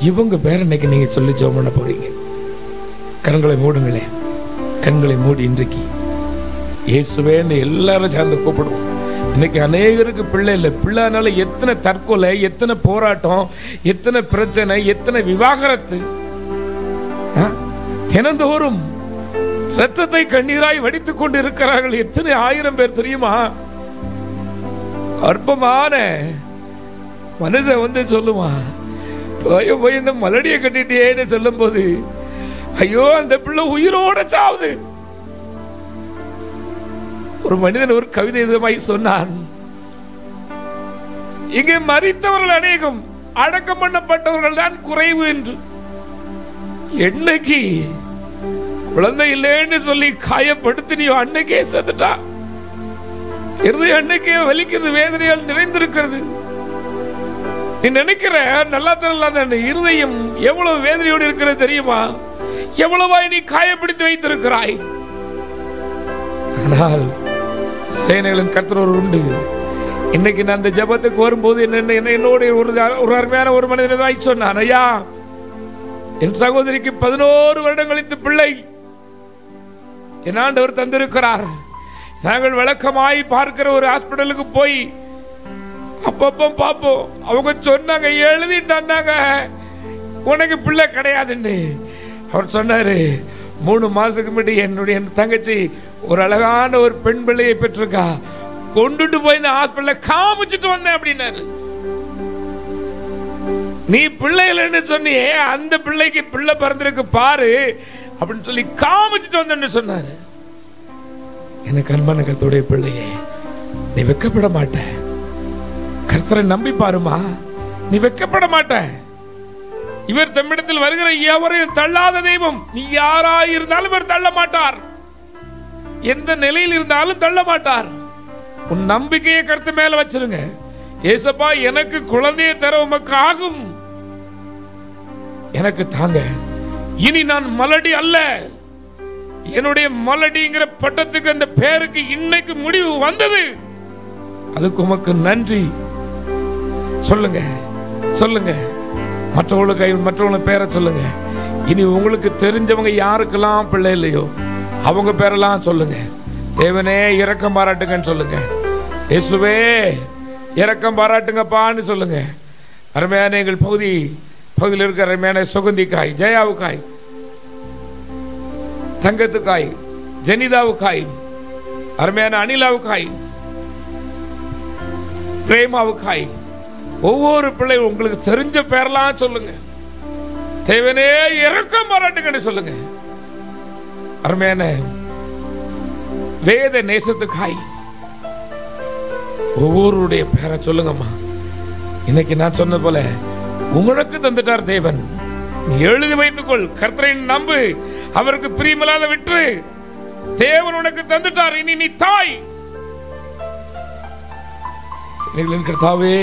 இவங்க பேர் இன்னைக்கு நீங்க சொல்லி ஜெபம் பண்ண போறீங்க. கண்களை மூடுங்களே. கண்களை மூடி இன்றைக்கு இயேசுவேன்னு எல்லாரும் சேர்ந்து கூப்பிடுவோம். இன்னைக்கு அநேகருக்கு பிள்ளை இல்லை. பிள்ளைனால எத்தனை தற்கொலை, எத்தனை போராட்டம், எத்தனை பிரச்சனை, எத்தனை விவாகரத்து. தினந்தோறும் ரத்தத்தை கண்ணீராய் வடித்துக் கொண்டு இருக்கிறார்கள். எத்தனை ஆயிரம் பேர் தெரியுமா? அற்பமான மனுஷன் வந்து சொல்லுவான், போய் இந்த மலடியை கட்டிட்டேன்னு சொல்லும் போது, ஐயோ அந்த பிள்ளை உயிரோட சாவுது. ஒரு மனிதன் ஒரு கவிதை விதமாய் சொன்னான், இங்கே மரித்தவர்கள் அநேகம், அடக்கம் பண்ணப்பட்டவர்கள் தான் குறைவு என்று. என்னைக்கு குழந்தை இல்லைன்னு சொல்லி காயப்படுத்தினியோ அன்னைக்கே செத்துட்டா. அன்னைக்கே வலிக்கிறது, வேதனையால் நிறைந்திருக்கிறது. நீ நினைக்கிற நல்லா தான் இருதயம் எவ்வளவு வேதனையோடு இருக்கிறது தெரியுமா? எவ்வளவாய் நீ காயப்படுத்தி வைத்திருக்கிறாய். ஆனால் சேனைகளின் கர்த்தர் உண்டு. இன்னைக்கு நான் அந்த ஜெபத்துக்கு வரும்போது என்னோட ஒரு அருமையான ஒரு மனிதன் சொன்னான், ஐயா என் சகோதரிக்கு 11 வருடம் கழித்து பிள்ளை என் ஆண்டவர் தந்திருக்கிறார். நாங்கள் வழக்கமாய் பார்க்கிற ஒரு ஹாஸ்பிட்டலுக்கு போய் அப்பப்போ பார்ப்போம். அவங்க சொன்னாங்க, எழுதி தந்தாங்க, உனக்கு பிள்ளை கிடையாதுன்னு. அவர் சொன்னாரு, 3 மாசத்துக்கு முன்னாடி என்னுடைய தங்கச்சி ஒரு அழகான ஒரு பெண் பிள்ளையை பெற்றிருக்கா, கொண்டுட்டு போய் இந்த ஹாஸ்பிட்டல காமிச்சிட்டு வந்தேன் அப்படின்னாரு. நீ பிள்ளைகள்னு சொன்னியே, அந்த பிள்ளைக்கு பிள்ளை பிறந்திருக்கு பாரு அப்படின்னு சொல்லி காமிச்சிட்டு வந்தேன்னு சொன்னாரு. எனக்கு அன்பான கர்த்தருடைய பிள்ளையே, நீ வெக்கப்பட மாட்ட. கர்த்தரை நம்பி பாருமா, நீ வெக்கப்பட மாட்ட. இவர் தம்மிடத்தில் வருகிற எவரையும் தள்ளாத தெய்வம். நீ யாராய் இருந்தாலும் இவர் தள்ள மாட்டார். எந்த நிலையில் இருந்தாலும் தள்ள மாட்டார். உன் நம்பிக்கையை கர்த்தர் மேல வச்சிருங்க. ஏசப்பா எனக்கு குழந்தையை தர உமக்கு ஆகும், எனக்கு தாங்க. இனி நான் மலடி அல்ல. என்னுடைய மலடிங்கிற பட்டத்துக்கு அந்த பேருக்கு இன்னைக்கு முடிவு வந்தது. அதுக்கு உமக்கு நன்றி சொல்லுங்க, சொல்லுங்க. மற்றவங்களுக்கு பேரை சொல்லுங்க. இனி உங்களுக்கு தெரிஞ்சவங்க யாருக்கெல்லாம் பிள்ளை இல்லையோ அவங்க பேரெல்லாம் சொல்லுங்க. தேவனே இரக்கம் பாராட்டுங்கன்னு சொல்லுங்க. இயேசுவே இரக்கம் பாராட்டுங்கப்பான்னு சொல்லுங்க. அருமையான எங்கள் பகுதியில் இருக்கிற அருமையான சுகந்திக்காய், ஜெயாவுக்காய், தங்கத்துக்காய், ஜெனிதாவுக்காய், அருமையான அனிலாவுக்காய், பிரேமாவுக்காய், ஒவ்வொரு பிள்ளை உங்களுக்கு தெரிஞ்ச பேரெல்லாம் சொல்லுங்க. தேவனே இரக்கம் பாராட்டுங்கன்னு சொல்லுங்க. அருமையான வேத நேசத்துக்காய் ஒவ்வொருடைய பேரை சொல்லுங்கம்மா. இன்னைக்கு நான் சொன்ன போல உங்களுக்கு தந்துட்டார் தேவன். நீ எழுதி வைத்துக்கொள். கர்த்தரை நம்பு, அவருக்கு பிரியமில்லாத விட்டு. தேவன் உனக்கு தந்துட்டார். இனி நீ தாய். கர்த்தாவே,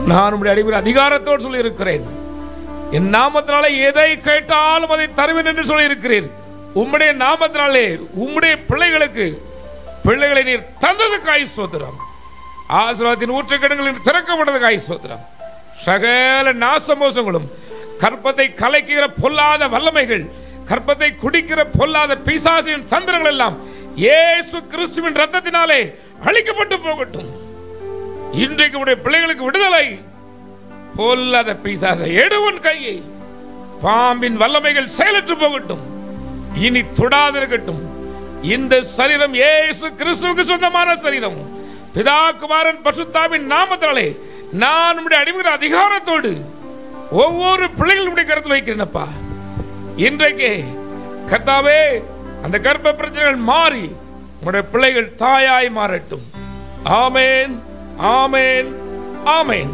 நான் உம்முடைய அடிமையின் அதிகாரத்தோடு சொல்லி இருக்கிறேன். என் நாமத்தினாலே எதை கேட்டாலும் அதை தருவேன் என்று சொல்லி இருக்கிறேன். உம்முடைய நாமத்தினாலே உம்முடைய பிள்ளைகளை நீர் தந்ததுக்காய் ஸ்தோத்திரம். ஆசீர்வாதத்தின் ஊற்றுக்கிடங்கள் திறக்கப்பட்டதுக்காய் ஸ்தோத்திரம். சகல நாசமோசங்களும், கற்பத்தை கலைக்கிற பொல்லாத வல்லமைகள், கற்பத்தை குடிக்கிற பொல்லாத பிசாசின் தந்திரங்கள் எல்லாம் இயேசு கிறிஸ்துவின் ரத்தத்தினாலே அழிக்கப்பட்டு போகட்டும். இன்றைக்கு உடைய பிள்ளைகளுக்கு விடுதலை. பொல்லாத பிசாசை எடுவன் கையை, பாம்பின் வல்லமைகள் செயலற்று போகட்டும். இனி தொடாதிருக்கட்டும். இந்த சரீரம் இயேசு கிறிஸ்துவுக்கு சொந்தமான சரீரம். பிதா குமாரன் பரிசுத்தாவின் நாமத்தினாலே நான் நம்முடைய அடிமைகிற அதிகாரத்தோடு ஒவ்வொரு பிள்ளைகளுடைய கருத்தில் வைக்கிறேனப்பா. இன்றைக்கு கர்த்தாவே அந்த கர்ப்ப பிரச்சனைகள் மாறி உங்களுடைய பிள்ளைகள் தாயாய் மாறட்டும். ஆமேன், ஆமேன், ஆமேன்.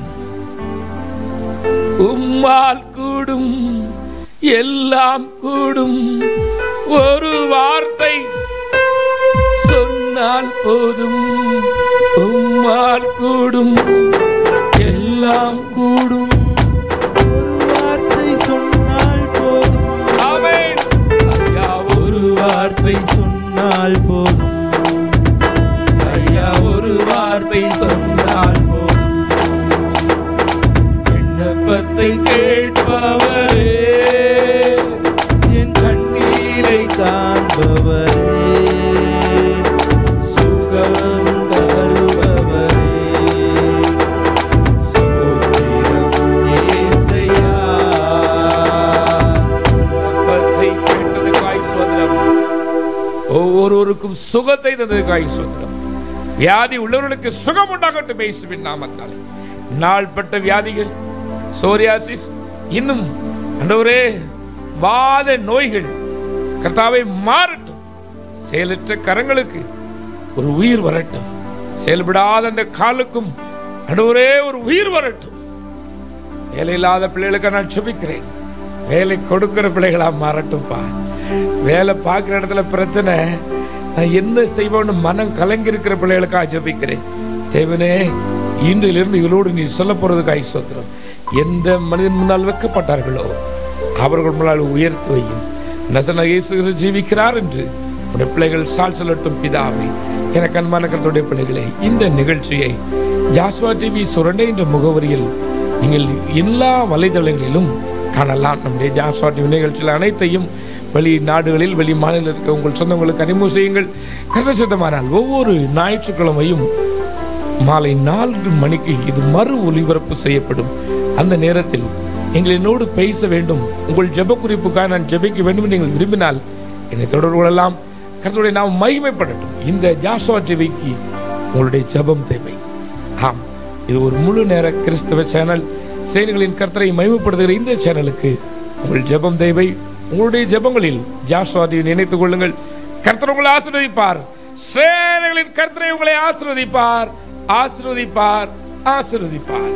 உம்மால் கூடும், எல்லாம் கூடும், ஒரு வார்த்தை சொன்னால் போதும். உம்மால் கூடும், எல்லாம் கூடும், ஒரு வார்த்தை சொன்னால் போதும். ஆமென். ஐயா, ஒரு வார்த்தை சொன்னால் போதும். ஐயா, ஒரு வார்த்தை சொன்னால் போதும். விண்ணப்பத்தை கேட்பவரே, என் கண்ணீரை காண்பவரே, சுகம் தருபவரே, ஸ்தோத்திரம் இயேசையா. விண்ணப்பத்தை கேட்டதுக்காய் ஸ்தோத்திரம். ஒவ்வொருவருக்கும் சுகத்தை தந்ததுக்காய் ஸ்தோத்திரம். வியாதி உள்ளவர்களுக்கு சுகம் உண்டாகட்டும் இயேசுவின் நாமத்தினாலே. நாள்பட்ட வியாதிகள், சோரியாசிஸ், இன்னும் ஆண்டவரே வாத நோய்கள் கர்த்தாவே மாறட்டும். செயலற்ற கரங்களுக்கு ஒரு உயிர் வரட்டும். செயல்படாத அந்த காலுக்கும் ஆண்டவரே ஒரு உயிர் வரட்டும். வேலை இல்லாத பிள்ளைகளுக்கு நான் ஜெபிக்கிறேன். வேலை கொடுக்கிற பிள்ளைகளா மாறட்டும்பா. வேலை பார்க்கிற இடத்துல பிரச்சனை, நான் என்ன செய்வோன்னு மனம் கலங்கி இருக்கிற பிள்ளைகளுக்காக ஜெபிக்கிறேன். தேவனே, இன்றிலிருந்து இவளோடு நீ சொல்ல போறதுக்காக ஸ்தோத்திரம். எந்த மனிதன் முன்னால் வைக்கப்பட்டார்களோ அவர்கள் முன்னால் உயர்த்து வையும். நசரேயனாகிய இயேசு கிறிஸ்து ஜீவிக்கிறார் என்று உடைய பிள்ளைகள் சால் சொல்லட்டும் பிதாவே. எனக்கு அன்பான கர்த்தருடைய பிள்ளைகளே, இந்த நிகழ்ச்சியை ஜாஸ்வா டிவி சுரண்டை என்ற முகவரியில் நீங்கள் எல்லா வலைதளங்களிலும் காணலாம். நம்முடைய ஜாஸ்வா டிவி நிகழ்ச்சியில் அனைத்தையும் வெளி நாடுகளில், வெளி மாநிலத்தில் இருக்க உங்கள் சொந்தங்களுக்கு அறிமுகம் செய்யுங்கள். கர்த்தர் சித்தமானால் ஒவ்வொரு ஞாயிற்றுக்கிழமையும் மாலை 4 மணிக்கு இது மறு ஒலிபரப்பு செய்யப்படும். அந்த நேரத்தில் நீங்கள் என்னோடு பேச வேண்டும், உங்கள் ஜெப குறிப்புக்காக நான் ஜெபிக்க வேண்டும் என்று நீங்கள் விரும்பினால் என்னை தொடர்பு கொள்ளலாம். கர்த்தருடைய நாம் மகிமைப்படட்டும். இந்த ஜாஸ்வா டிவிக்கு உங்களுடைய ஜெபம் தேவை. ஆம், இது ஒரு முழு நேர கிறிஸ்தவ சேனல். சேனைகளின் கர்த்தரை மகிமைப்படுத்துகிற இந்த சேனலுக்கு உங்கள் ஜெபம் தேவை. உங்களுடைய ஜெபங்களில் ஜாஸ்வா டிவி நினைத்துக் கொள்ளுங்கள். கர்த்தர் உங்களை ஆசீர்வதிப்பார். சேனைகளின் கர்த்தரை உங்களை ஆசீர்வதிப்பார், ஆசீர்வதிப்பார், ஆசீர்வதிப்பார்.